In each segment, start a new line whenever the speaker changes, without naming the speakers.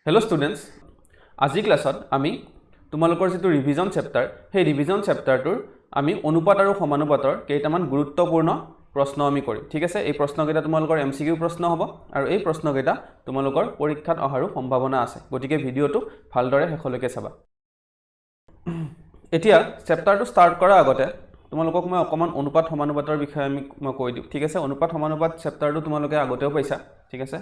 Hello students, আজি ক্লাছত আমি তোমালোকৰ যেটো ৰিভিজন চেপ্টাৰ সেই ৰিভিজন চেপ্টাৰটোৰ আমি অনুপাত আৰু সমানুপাতৰ কেইটামান গুৰুত্বপূৰ্ণ প্ৰশ্ন আমি কৰিম ঠিক আছে এই প্ৰশ্নকেইটা তোমালোকৰ এমসিকিউ প্ৰশ্ন হ'ব আৰু এই প্ৰশ্নকেইটা তোমালোকৰ পৰীক্ষাত অহাৰো সম্ভাৱনা আছে গতিকে ভিডিওটো ভালদৰে শেষলৈকে চাবা এতিয়া চেপ্টাৰটো ষ্টাৰ্ট কৰাৰ আগতে তোমালোকক মই অকমান অনুপাত সমানুপাতৰ বিষয়ে মই কৈ দিম ঠিক আছে অনুপাত সমানুপাত চেপ্টাৰটো তোমালোকে আগতেও পাইছা ঠিক আছে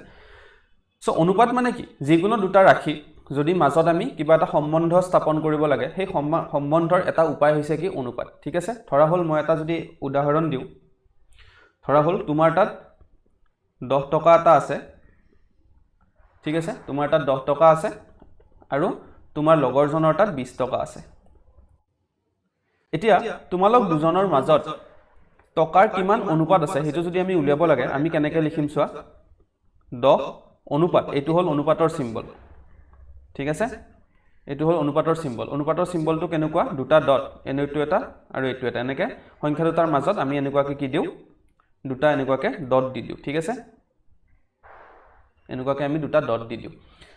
সো অনুপাত মানে কি যিকোনো দুটা ৰাশি যদি মাজত আমি কিবা এটা সম্বন্ধ স্থাপন কৰিব লাগে সেই সম্বন্ধৰ এটা উপায় হৈছে কি অনুপাত ঠিক আছে ধৰা হল মই এটা যদি উদাহৰণ দিও ধৰা হল তোমাৰ তাত 10 টকা এটা আছে ঠিক আছে তোমাৰ তাত 10 টকা আছে আৰু তোমাৰ লগৰজনৰ তাত 20 টকা আছে এতিয়া তোমালোক দুজনৰ মাজত টকাৰ কিমান অনুপাত আছে হেতু যদি আমি উলিয়াব লাগে আমি কেনেকৈ লিখিম চোৱা 10 অনুপাত এটো হল অনুপাতৰ সিম্বল ঠিক আছে এটো হল অনুপাতৰ সিম্বলটো কেনেকুৱা দুটা ডট এনেটো এটা আৰু এটো এটা এনেকে সংখ্যা দুটাৰ মাজত আমি এনেকুৱাকে কি দিও দুটা এনেকুৱাকে ডট দি দিও ঠিক আছে এনেকুৱাকে আমি দুটা ডট দি দিও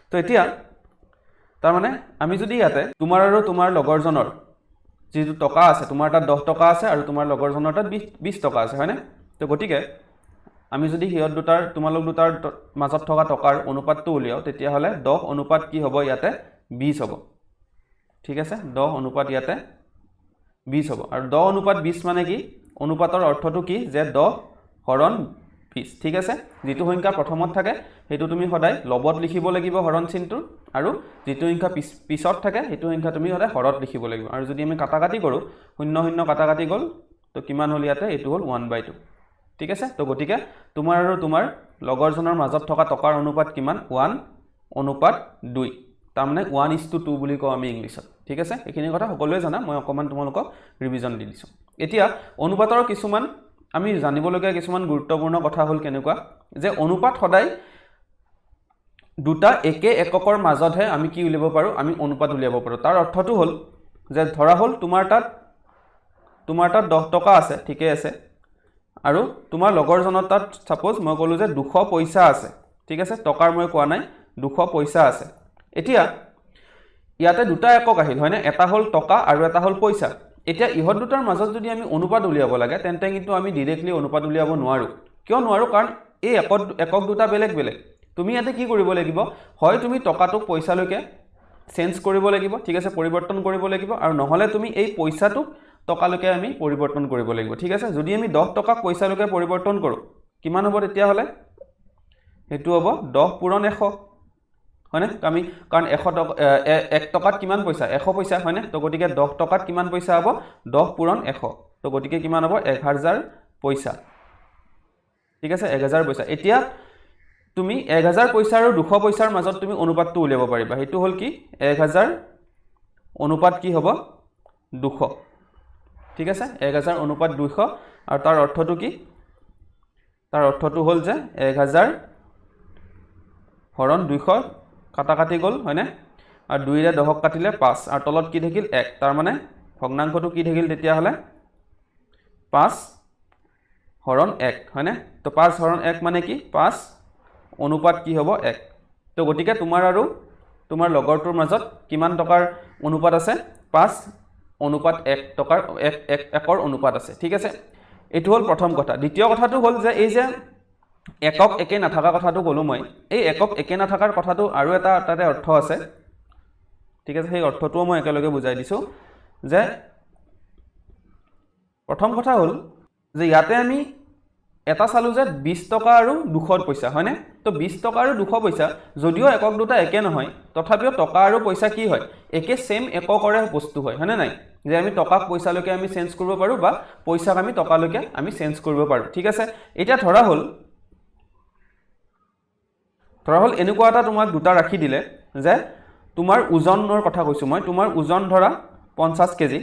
তো এতিয়া তাৰ মানে আমি যদি ইয়াতে তোমাৰ আৰু তোমাৰ লগৰজনৰ যেটো টকা আছে তোমাৰ তাত 10 টকা আছে আৰু তোমাৰ লগৰজনৰ তাত 20 টকা আছে হয়নে তো গটিকে আমি যদি হিয়ত দুটাৰ তোমালোক দুটাৰ মাজত থকা টকাৰ অনুপাতটো উলিয়াও তেতিয়া হলে 10 অনুপাত কি হ'ব ইয়াতে 20 হ'ব ঠিক আছে 10 অনুপাত ইয়াতে 20 হ'ব আৰু 10 অনুপাত 20 মানে কি অনুপাতৰ অৰ্থটো কি যে 10 হৰণ 20 ঠিক আছে যেটো সংখ্যা প্ৰথমত থাকে হেতু তুমি সদায় লবত লিখিব লাগিব হৰণ চিনটো আৰু যেটো সংখ্যা পিছত থাকে হেতু সংখ্যা তুমি সদায় হৰত লিখিব লাগিব আৰু যদি আমি কাটাকাটি কৰো 0 0 কাটাকাটি গল তো কিমান হল ইয়াতে এটো হল 1/2 ঠিক আছে তো গটিকে তোমাৰ আৰু তোমাৰ লগৰজনৰ মাজত থকা টকাৰ অনুপাত কিমান 1:2 তাৰ মানে 1:2 বুলি কও আমি ইংলিছত ঠিক আছে এখিনি কথা সকলোৱে জানা মই অকমান তোমালোকক ৰিভিজন দি দিছো এতিয়া অনুপাতৰ কিছুমান আমি জানিবলগীয়া কিছুমান গুৰুত্বপূৰ্ণ কথা হল কেনেকুৱা যে অনুপাত সদায় দুটা একে এককৰ মাজতহে আমি কি উলিয়াব পাৰো আমি অনুপাত উলিয়াব পাৰো তাৰ অৰ্থটো হল যে ধৰা হল তোমাৰ তাত 10 টকা আছে ঠিকে আছে আৰু তোমাৰ লগৰজনৰ তাত সাপোজ মই কলো যে 200 পইচা আছে ঠিক আছে টকাৰ মই কোৱা নাই 200 পইচা আছে এতিয়া ইয়াতে দুটা একক আহিল হয়নে এটা হল টকা আৰু এটা হল পইচা এতিয়া ইহত দুটাৰ মাজত যদি আমি অনুপাত উলিয়াব লাগে তেন্তে কিন্তু আমি ডাইৰেক্টলি অনুপাত উলিয়াব নোৱাৰো কিয় নোৱাৰো কাৰণ এই একক দুটা বেলেগ তুমি ইয়াতে কি কৰিব লাগিব হয় তুমি টকাটো পইচালৈকে চেঞ্জ কৰিব লাগিব ঠিক আছে পৰিৱৰ্তন কৰিব লাগিব আৰু নহলে তুমি এই পইচাটো টকালৈকে আমি পৰিৱৰ্তন কৰিব লাগিব ঠিক আছে যদি আমি 10 টকা পইচালৈকে পৰিৱৰ্তন কৰো কিমান হ'ব তেতিয়া হলে হেতু হ'ব 10 পূৰণ 100 হয়নে আমি কাৰণ 100 টকা 1 টকাত কিমান পইচা 100 পইচা হয়নে তো গটিকে 10 টকাত কিমান পইচা হ'ব 10 পূৰণ 100 তো গটিকে কিমান হ'ব 1000 পইচা ঠিক আছে 1000 পইচা এতিয়া তুমি 1000 পইচা আৰু 200 পইচাৰ মাজত তুমি অনুপাতটো উলিয়াব পাৰিবা হেতু হল কি 1000 অনুপাত কি হ'ব 200 ঠিক আছে 1000 অনুপাত 200 আৰু তাৰ অৰ্থটো কি তাৰ অৰ্থটো হল যে 1000 হৰণ 200 কাটাকাটি গল হয়নে আৰু 2 ৰে 10 কাটিলে 5 আৰু তলত কি থাকিল 1 তাৰ মানে ভগ্নাংশটো কি থাকিল তেতিয়া হলে 5 হৰণ 1 হয়নে তো 5 হৰণ 1 মানে কি 5 অনুপাত কি হ'ব 1 তো গটিকে তোমাৰ আৰু তোমাৰ লগৰটোৰ মাজত কিমান টকাৰ অনুপাত আছে 5 অনুপাত 1 টকাৰ 1 একৰ অনুপাত আছে ঠিক আছে এটো হল প্ৰথম কথা দ্বিতীয় কথাটো হল যে এই যে একক একে নাথাকা কথাটো কলো মই এই একক একে নাথাকাৰ কথাটো আৰু এটা তাতে অৰ্থ আছে ঠিক আছে সেই অৰ্থটো মই একেলগে বুজাই দিছো যে প্ৰথম কথা হল যে ইয়াতে আমি এটা চালু যে 20 টকা আৰু 200 পইচা হয়নে তো 20 টকা আৰু 200 পইচা যদিও একক দুটা একে নহয় তথাপিও টকা আৰু পইচা কি হয় একে সেম এককৰে বস্তু হয় হয়নে নাই যে আমি টকাক পইচালৈকে আমি চেঞ্জ কৰিব পাৰো বা পইচাক আমি টকালৈকে আমি চেঞ্জ কৰিব পাৰো ঠিক আছে এতিয়া ধৰা হল এনেকুৱা এটা তোমাক দুটা ৰাখি দিলে যে তোমাৰ ওজনৰ কথা কৈছো মই তোমাৰ ওজন ধৰা 50 কেজি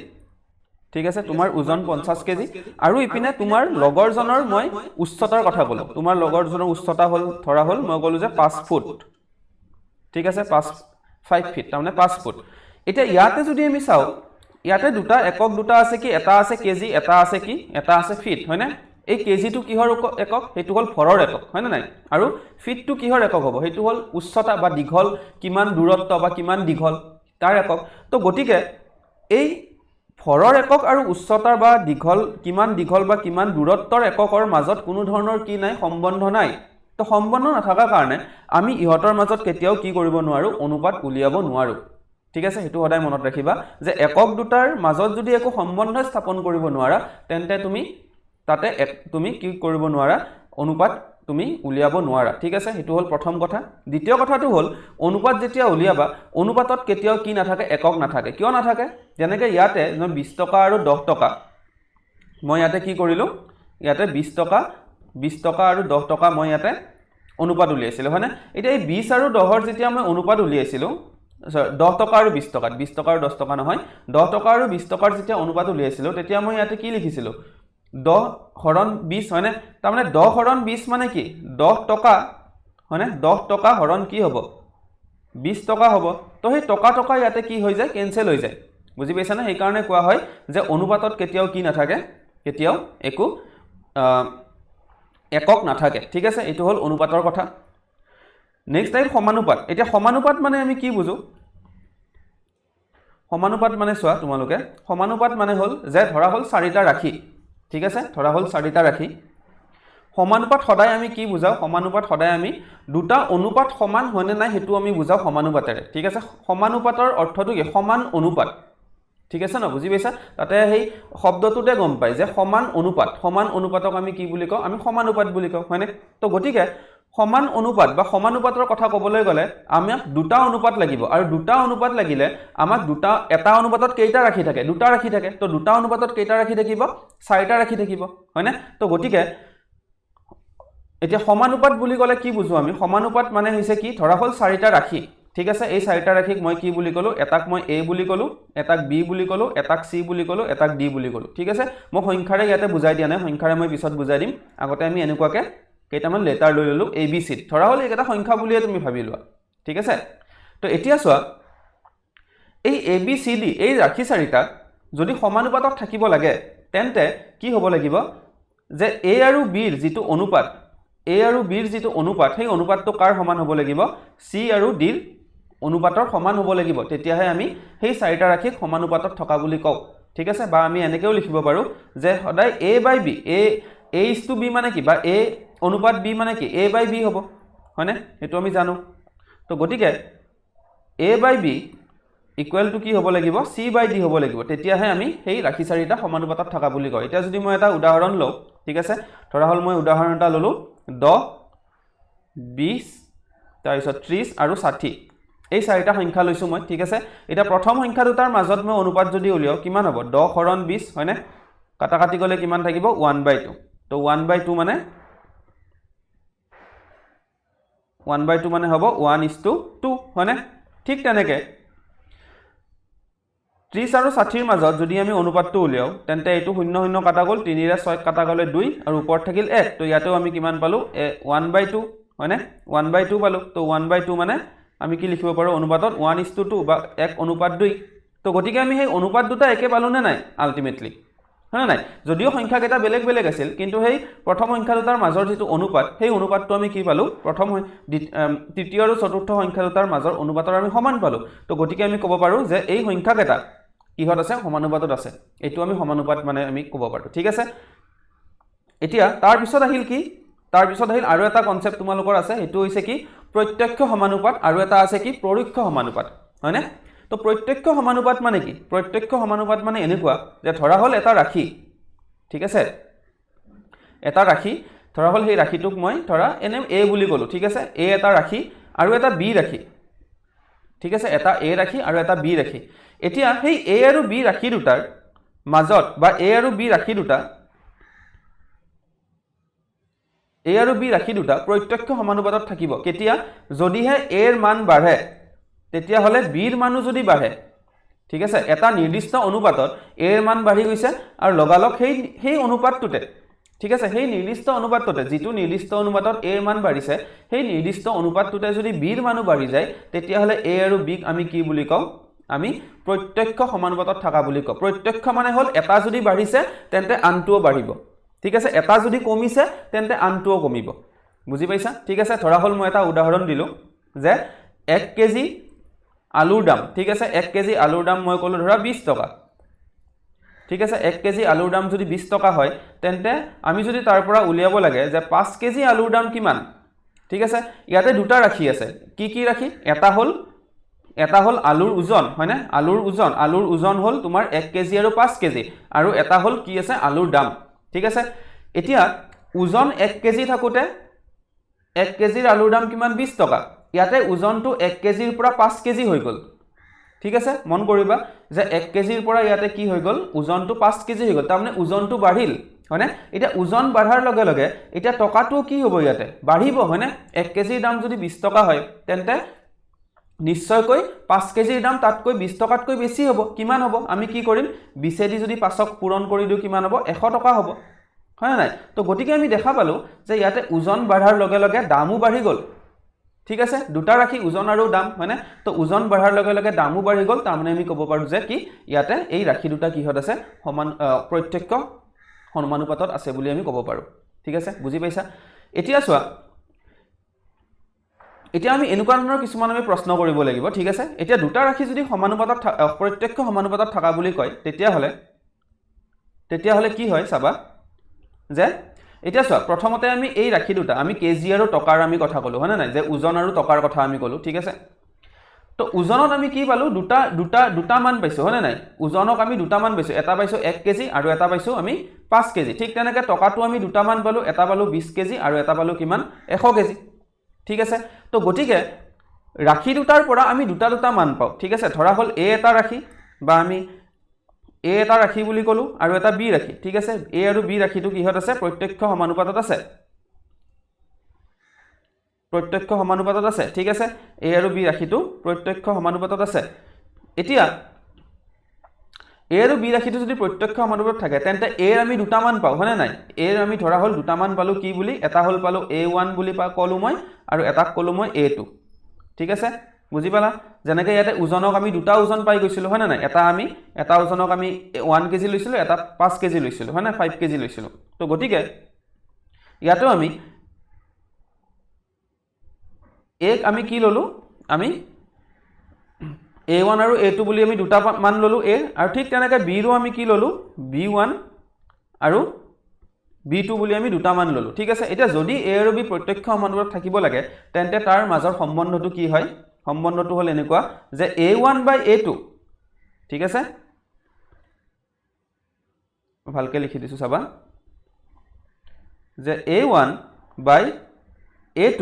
ঠিক আছে তোমাৰ ওজন 50 কেজি আৰু ইপিনে তোমাৰ লগৰজনৰ মই উচ্চতাৰ কথা কলো তোমাৰ লগৰজনৰ উচ্চতা হল ধৰা হল মই কলো যে 5 ফুট ঠিক আছে 5 ফিট তাৰমানে 5 ফুট এতিয়া ইয়াতে যদি আমি চাও ইয়াতে দুটা একক দুটা আছে কি এটা আছে কেজি এটা আছে কি এটা আছে ফিট হয়নে এই কেজিটো কিহৰ একক সেইটো হ'ল ভৰৰ একক হয় না নাই আৰু ফিটটো কিহৰ একক হ'ব সেইটো হ'ল উচ্চতা বা দীঘল কিমান দূৰত্ব বা কিমান দীঘল তাৰ একক তো গতিকে এই ভৰৰ একক আৰু উচ্চতাৰ বা দীঘল কিমান দীঘল বা কিমান দূৰত্বৰ এককৰ মাজত কোনো ধৰণৰ কি নাই সম্বন্ধ নাই তো সম্বন্ধ নাথাকাৰ কাৰণে আমি ইহঁতৰ মাজত কেতিয়াও কি কৰিব নোৱাৰো অনুপাত উলিয়াব নোৱাৰো ঠিক আছে হেতু সদায় মনত ৰাখিবা যে একক দুটাৰ মাজত যদি একো সম্বন্ধ স্থাপন কৰিব নোৱাৰা তেন্তে তুমি তাতে তুমি কি কৰিব নোৱাৰা অনুপাত তুমি উলিয়াব নোৱাৰা ঠিক আছে হেতু হ'ল প্ৰথম কথা দ্বিতীয় কথাটো হ'ল অনুপাত যেতিয়া উলিয়াবা অনুপাতত কেতিয়াও কি নাথাকে একক নাথাকে কিয় নাথাকে যেনেকৈ ইয়াতে 20 টকা আৰু 10 টকা মই ইয়াতে কি কৰিলো ইয়াতে 20 টকা আৰু 10 টকা মই ইয়াতে অনুপাত উলিয়াইছিলো হয়নে এতিয়া এই 20 আৰু 10 ৰ যেতিয়া মই অনুপাত উলিয়াইছিলো 10 টকা আৰু 20 টকা 20 টকা আৰু 10 টকা নহয় 10 টকা আৰু 20 টকাৰ যেতিয়া অনুপাত উলিয়াইছিলো তেতিয়া মই ইয়াতে কি লিখিছিলো 10 হৰণ 20 হয়নে তাৰ মানে 10 হৰণ 20 মানে কি 10 টকা হয়নে 10 টকা হৰণ কি হ'ব 20 টকা হ'ব তো সেই টকা ইয়াতে কি হৈ যায় কেনসেল হৈ যায় বুজি পাইছানে সেই কাৰণে কোৱা হয় যে অনুপাতত কেতিয়াও কি নাথাকে কেতিয়াও একো একক নাথাকে ঠিক আছে এইটো হ'ল অনুপাতৰ কথা নেক্সট টাইম সমানুপাত এতিয়া সমানুপাত মানে আমি কি বুজো সমানুপাত মানে চোৱা তোমালোকে সমানুপাত মানে হ'ল যে ধৰা হ'ল 4টা ৰাখি ঠিক আছে ধৰা হ'ল 4টা ৰাখি সমানুপাত সদায় আমি কি বুজাও সমানুপাত সদায় আমি দুটা অনুপাত সমান হয়নে নাই হেতু আমি বুজাও সমানুপাতেৰে ঠিক আছে সমানুপাতৰ অৰ্থটো কি সমান অনুপাত ঠিক আছে না বুজি পাইছা তাতে সেই শব্দটোতে গম পাই যে সমান অনুপাতক আমি কি বুলি কওঁ আমি সমানুপাত বুলি কওঁ হয়নে তো গতিকে সমান অনুপাত বা সমানুপাতৰ কথা ক'বলৈ গ'লে আমাক দুটা অনুপাত লাগিব আৰু দুটা অনুপাত লাগিলে আমাক এটা অনুপাতত কেইটা ৰাখি থাকে দুটা ৰাখি থাকে তো দুটা অনুপাতত কেইটা ৰাখি থাকিব 4টা ৰাখি থাকিব হয়নে তো গতিকে এতিয়া সমানুপাত বুলি ক'লে কি বুজো আমি সমানুপাত মানে হৈছে কি ধৰা হ'ল 4টা ৰাখি ঠিক আছে এই 4টা ৰাখিক মই কি বুলি ক'লো এটাক মই a বুলি ক'লো এটাক b বুলি ক'লো এটাক c বুলি ক'লো এটাক d বুলি ক'লো ঠিক আছে মই সংখ্যাৰে ইয়াতে বুজাই দিয়া নাই সংখ্যাৰে মই পিছত বুজাই দিম আগতে আমি এনেকুৱাকে কেইটামান লেটাৰ লৈ ললো a b c ধৰা হ'ল এইকেইটা সংখ্যা বুলিয়ে তুমি ভাবি লোৱা ঠিক আছে তো এতিয়া চোৱা এই a b c d এই ৰাখি 4টা যদি সমানুপাতত থাকিব লাগে তেন্তে কি হ'ব লাগিব যে a আৰু b ৰ যিটো অনুপাত a আৰু b ৰ যিটো অনুপাত সেই অনুপাতটো কাৰ সমান হ'ব লাগিব c আৰু d ৰ অনুপাতৰ সমান হ'ব লাগিব তেতিয়াহে আমি সেই 4টা ৰাখি সমানুপাতত থকা বুলি কওঁ ঠিক আছে বা আমি এনেকেও লিখিব পাৰো যে সদায় a by b a is to b মানে কি বা a অনুপাত b মানে কি a by b হ'ব হয়নে হেতু আমি জানো তো গতিকে a by b equal to কি হ'ব লাগিব c by d হ'ব লাগিব তেতিয়াহে আমি সেই ৰাখি 4টা সমানুপাতত থকা বুলি কওঁ এতিয়া যদি মই এটা উদাহৰণ লওঁ ঠিক আছে ধৰা হ'ল মই উদাহৰণ এটা ললো 10 20 তাৰপিছত 30 আৰু 60 এই 4টা সংখ্যা লৈছো মই ঠিক আছে এটা প্ৰথম সংখ্যা দুটাৰ মাজত মই অনুপাত যদি উলিয়াও কিমান হ'ব 10 হৰণ 20 হয়নে কাটাকাটি গলে কিমান থাকিব 1/2 তো 1/2 মানে 1/2 মানে হ'ব 1:2 হয়নে ঠিক তেনেকে 30 আৰু 60 ৰ মাজত যদি আমি অনুপাতটো উলিয়াও তেন্তে এইটো 0 0 কাটা গ'ল 3 ৰে 6 কাটা গ'লে 2 আৰু ওপৰত থাকিল 1 তো ইয়াতেও আমি কিমান পালো 1/2 হয়নে 1/2 পালো তো 1/2 মানে আমি কি লিখিব পাৰো অনুপাতত 1:2 বা 1 অনুপাত 2 তো গতিকে আমি সেই অনুপাত দুটা একে পালো নে নাই আলটিমেটলি হয় নাই যদিও সংখ্যা কেইটা বেলেগ আছিল কিন্তু সেই প্ৰথম সংখ্যা দুটাৰ মাজৰ যিটো অনুপাত সেই অনুপাতটো আমি কি পালো প্ৰথম তৃতীয় আৰু চতুৰ্থ সংখ্যা দুটাৰ মাজৰ অনুপাতৰ আমি সমান পালো তো গতিকে আমি ক'ব পাৰো যে এই সংখ্যা কেইটা কিহত আছে সমানুপাতত আছে এইটো আমি সমানুপাত মানে আমি ক'ব পাৰো ঠিক আছে এতিয়া তাৰ পিছত আহিল কি তাৰ পিছত আহিল আৰু এটা কনসেপ্ট তোমালোকৰ আছে হেতু হৈছে কি প্ৰত্যক্ষ সমানুপাত আৰু এটা আছে কি পৰোক্ষ সমানুপাত হয়নে তো প্ৰত্যক্ষ সমানুপাত মানে কি প্ৰত্যক্ষ সমানুপাত মানে এনেকুৱা যে ধৰা হ'ল এটা ৰাখি ঠিক আছে এটা ৰাখি ধৰা হ'ল সেই ৰাখিটোক মই ধৰা এনে a বুলি ক'লো ঠিক আছে a এটা ৰাখি আৰু এটা b ৰাখি ঠিক আছে এটা a ৰাখি আৰু এটা b ৰাখি এতিয়া সেই a আৰু b ৰাখি দুটাৰ মাজত বা a আৰু b ৰাখি দুটা প্ৰত্যক্ষ সমানুপাতত থাকিব কেতিয়া যদিহে a ৰ মান বাঢ়ে তেতিয়া হলে b ৰ মানো যদি বাঢ়ে ঠিক আছে এটা নিৰ্দিষ্ট অনুপাতত a ৰ মান বাঢ়ি গৈছে আৰু লগালগ সেই অনুপাতটোতে ঠিক আছে সেই নিৰ্দিষ্ট অনুপাতটোতে যিটো নিৰ্দিষ্ট অনুপাতত a ৰ মান বাঢ়িছে সেই নিৰ্দিষ্ট অনুপাতটোতে যদি b ৰ মানো বাঢ়ি যায় তেতিয়া হলে a আৰু b আমি কি বুলি কওঁ আমি প্ৰত্যক্ষ সমানুপাতত থকা বুলি কওঁ প্ৰত্যক্ষ মানে হল এটা যদি বাঢ়িছে তেন্তে আনটোও বাঢ়িব ঠিক আছে এটা যদি কমিছে তেন্তে আনটোও কমিব বুজি পাইছা ঠিক আছে ধৰা হল মই এটা উদাহৰণ দিলো যে 1 কেজি আলুৰ দাম ঠিক আছে 1 কেজি আলুৰ দাম মই কলো ধৰা 20 টকা ঠিক আছে 1 কেজি আলুৰ দাম যদি 20 টকা হয় তেন্তে আমি যদি তাৰ পৰা উলিয়াব লাগে যে 5 কেজি আলুৰ দাম কিমান ঠিক আছে ইয়াতে দুটা ৰাখি আছে কি ৰাখি এটা হল আলুৰ ওজন হয়নে আলুৰ ওজন হল তোমাৰ 1 কেজি আৰু 5 কেজি আৰু এটা হল কি আছে আলুৰ দাম ঠিক আছে এতিয়া ওজন 1 কেজি থাকোতে 1 কেজিৰ আলুৰ দাম কিমান 20 টকা ইয়াতে ওজনটো 1 কেজিৰ পৰা 5 কেজি হৈ গল ঠিক আছে মন কৰিবা যে 1 কেজিৰ পৰা ইয়াতে কি হৈ গল ওজনটো 5 কেজি হৈ গল তাৰ মানে ওজনটো বাঢ়িল হয়নে এটা ওজন বাঢ়াৰ লগে লগে এটা টকাটো কি হ'ব ইয়াতে বাঢ়িব হয়নে 1 কেজিৰ দাম যদি 20 টকা হয় তেন্তে নিশ্চয়কৈ 5 কেজিৰ দাম তাতকৈ 20 টকাতকৈ বেছি হ'ব কিমান হ'ব আমি কি কৰিম 20 দি যদি 5ক পূৰণ কৰি দিও কিমান হ'ব 100 টকা হ'ব হয় নাই তো গতিকে আমি দেখা পালো যে ইয়াতে ওজন বাঢ়াৰ লগে লগে দামও বাঢ়ি গল ঠিক আছে দুটা ৰাখি ওজন আৰু দাম হয়নে তো ওজন বাঢ়াৰ লগে লগে দামও বাঢ়ি গল তাৰ মানে আমি ক'ব পাৰো যে কি ইয়াতে এই ৰাখি দুটা কিহত আছে সমান প্ৰত্যক্ষ সমানুপাতত আছে বুলি আমি ক'ব পাৰো ঠিক আছে বুজি পাইছা এতিয়া চোৱা এতিয়া আমি এনেকুৱা ধৰণৰ কিছুমান আমি প্ৰশ্ন কৰিব লাগিব ঠিক আছে এতিয়া দুটা ৰাখি যদি সমানুপাতত প্ৰত্যক্ষ সমানুপাতত থকা বুলি কয় তেতিয়া হলে কি হয় চাবা যে এতিয়া চোৱা প্ৰথমতে আমি এই ৰাখি দুটা আমি কেজি আৰু টকাৰ আমি কথা কলো হয় নাই যে ওজন আৰু টকাৰ কথা আমি কলো ঠিক আছে তো ওজনত আমি কি পালো দুটা মান পাইছো হয় নাই ওজনক আমি দুটা মান পাইছো এটা পাইছো 1 কেজি আৰু এটা পাইছো আমি 5 কেজি ঠিক তেনেকৈ টকাটো আমি দুটা মান পালো এটা পালো 20 কেজি আৰু এটা পালো কিমান 100 কেজি ঠিক আছে তো গটিকে ৰাখি দুটাৰ পৰা আমি দুটা মান পাও ঠিক আছে ধৰা হল a এটা ৰাখি বা আমি a এটা ৰাখি বুলি কলো আৰু এটা b ৰাখি ঠিক আছে a আৰু b ৰাখিটো কিহত আছে প্ৰত্যক্ষ সমানুপাতত আছে ঠিক আছে a আৰু b ৰাখিটো প্ৰত্যক্ষ সমানুপাতত আছে এতিয়া a আৰু b ৰাখিটো যদি প্ৰত্যক্ষ সমানুপাতত থাকে তেন্তে a ৰ আমি দুটা মান পাও হয়নে নাই a ৰ আমি ধৰা হল দুটা মান পালো কি বুলি এটা হল পালো a1 বুলি কলো মই আৰু এটাক কলো মই a2 ঠিক আছে বুজি পালা যেনেকৈ ইয়াতে ওজনক আমি দুটা ওজন পাই গৈছিলো হয় নাই এটা ওজনক আমি 1 কেজি লৈছিলো এটা 5 কেজি লৈছিলো হয় না 5 কেজি লৈছিলো তো গটিকে ইয়াতো আমি এক আমি কি ললো আমি a1 আৰু a2 বুলি আমি দুটা মান ললো a আৰু ঠিক তেনেকৈ b ৰো আমি কি ললো b1 আৰু b2 বুলি আমি দুটা মান ললো ঠিক আছে এতিয়া যদি a আৰু b প্ৰত্যক্ষ সমানুপাতত থাকিব লাগে তেন্তে তাৰ মাজৰ সম্বন্ধটো কি হয় সম্বন্ধটো হল এনেকুৱা যে a1 by a2 ঠিক আছে ভালকে লিখি দিছো চাবা যে a1 by a2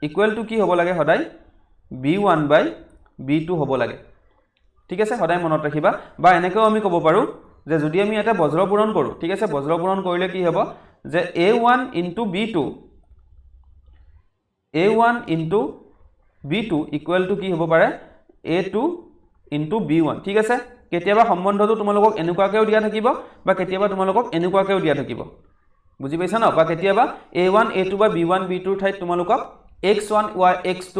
equal to কি হ'ব লাগে সদায় b1 by b2 হ'ব লাগে ঠিক আছে সদায় মনত ৰাখিবা বা এনেকৈ আমি ক'ব পাৰো যে যদি আমি এটা বজ্ৰপূৰণ কৰো ঠিক আছে বজ্ৰপূৰণ কৰিলে কি হ'ব যে a1 into b2 equal to কি হ'ব পাৰে a2 into b1 ঠিক আছে কেতিয়াবা সম্বন্ধটো তোমালোকক এনেকুৱাকেও দিয়া থাকিব বা কেতিয়াবা তোমালোকক এনেকুৱাকেও দিয়া থাকিব বুজি পাইছা ন বা কেতিয়াবা a1 a2 বা b1 b2 ৰ ঠাইত তোমালোকক x1 x2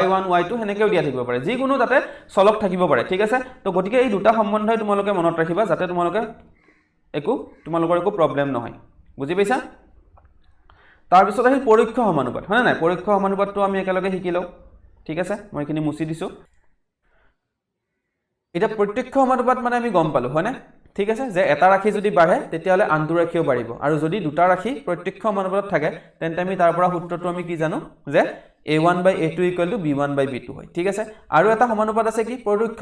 y1 y2 হেনেকেও দিয়া থাকিব পাৰে যিকোনো তাতে চলক থাকিব পাৰে ঠিক আছে তো গতিকে এই দুটা সম্বন্ধই তোমালোকে মনত ৰাখিবা যাতে তোমালোকৰ একো প্ৰবলেম নহয় বুজি পাইছা তাৰ পিছত আহিল পৰোক্ষ সমানুপাত হয় নাই পৰোক্ষ সমানুপাতটো আমি একেলগে শিকিলো ঠিক আছে মই এখিনি মুছি দিছো এটা প্ৰত্যক্ষ সমানুপাত মানে আমি গম পালো হয় না ঠিক আছে যে এটা ৰাখি যদি বাঢ়ে তেতিয়ালে আনটো ৰাখিও বাঢ়িব আৰু যদি দুটা ৰাখি প্ৰত্যক্ষ সমানুপাতত থাকে তেন্তে আমি তাৰ পৰা সূত্ৰটো আমি কি জানো যে a1 by a2 equal to b1 by b2 হয় ঠিক আছে আৰু এটা সমানুপাত আছে কি পৰোক্ষ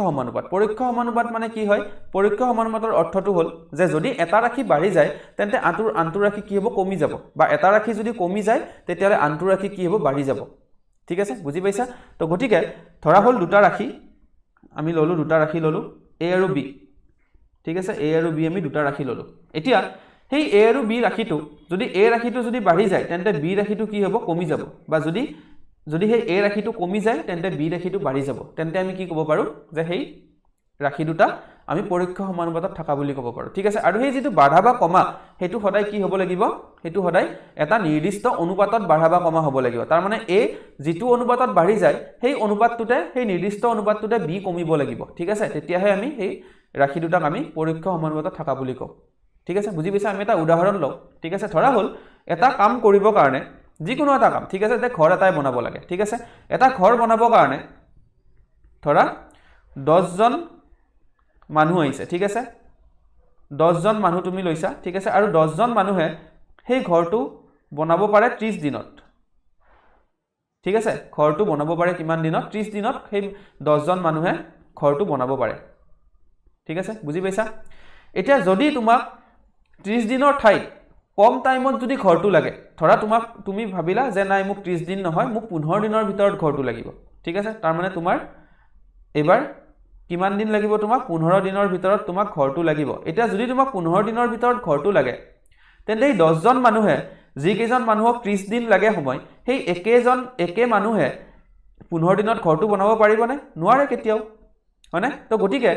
সমানুপাত মানে কি হয় পৰোক্ষ সমানুপাতৰ অৰ্থটো হল যে যদি এটা ৰাখি বাঢ়ি যায় তেন্তে আনটো ৰাখি কি হ'ব কমি যাব বা এটা ৰাখি যদি কমি যায় তেতিয়ালে আনটো ৰাখি কি হ'ব বাঢ়ি যাব ঠিক আছে বুজি পাইছা তো গটিকে ধৰা হল দুটা ৰাখি আমি ললো দুটা ৰাখি ললো a আৰু b ঠিক আছে a আৰু b আমি দুটা ৰাখি ললো এতিয়া সেই a আৰু b ৰাখিটো যদি a ৰাখিটো যদি বাঢ়ি যায় তেন্তে b ৰাখিটো কি হ'ব কমি যাব বা যদি সেই a ৰাখিটো কমি যায় তেন্তে b ৰাখিটো বাঢ়ি যাব তেন্তে আমি কি ক'ব পাৰো যে সেই ৰাখি দুটা আমি পৰোক্ষ সমানুপাতত থকা বুলি ক'ব পাৰো ঠিক আছে আৰু সেই যেটো বাঢ়া বা কমা হেতু সদায় কি হ'ব লাগিব হেতু সদায় এটা নিৰ্দিষ্ট অনুপাতত বাঢ়া বা কমা হ'ব লাগিব তাৰ মানে a যেটো অনুপাতত বাঢ়ি যায় সেই অনুপাতটোতে সেই নিৰ্দিষ্ট অনুপাতটোতে b কমিব লাগিব ঠিক আছে তেতিয়াহে আমি সেই ৰাখি দুটাক আমি পৰোক্ষ সমানুপাতত থকা বুলি কওঁ ঠিক আছে বুজি পাইছা আমি এটা উদাহৰণ লওঁ ঠিক আছে ধৰা হ'ল এটা কাম কৰিবৰ কাৰণে যিকোনো এটা কাম ঠিক আছে ঘৰ এটাই বনাব লাগে ঠিক আছে এটা ঘৰ বনাবৰ কাৰণে ধৰা 10 জন মানুহ আহিছে ঠিক আছে 10 জন মানুহ তুমি লৈছা ঠিক আছে আৰু 10 জন মানুহে সেই ঘৰটো বনাব পাৰে 30 দিনত ঠিক আছে ঘৰটো বনাব পাৰে কিমান দিনত 30 দিনত সেই 10 জন মানুহে ঘৰটো বনাব পাৰে ঠিক আছে বুজি পাইছা এতিয়া যদি তোমাক 30 দিনৰ ঠাইত কম টাইমত যদি ঘৰটো লাগে ধৰা তোমাক তুমি ভাবিলা যে নাই মোক 30 দিন নহয় মোক 15 দিনৰ ভিতৰত ঘৰটো লাগিব ঠিক আছে তাৰ মানে তোমাৰ এবাৰ কিমান দিন লাগিব তোমাক 15 দিনৰ ভিতৰত তোমাক ঘৰটো লাগিব এতিয়া যদি তোমাক 15 দিনৰ ভিতৰত ঘৰটো লাগে তেন্তে এই 10 জন মানুহে যি কেজন মানুহক 30 দিন লাগে সময় সেই একে মানুহে 15 দিনত ঘৰটো বনাব পাৰিবনে নোৱাৰে কেতিয়াও হয়নে তো গতিকে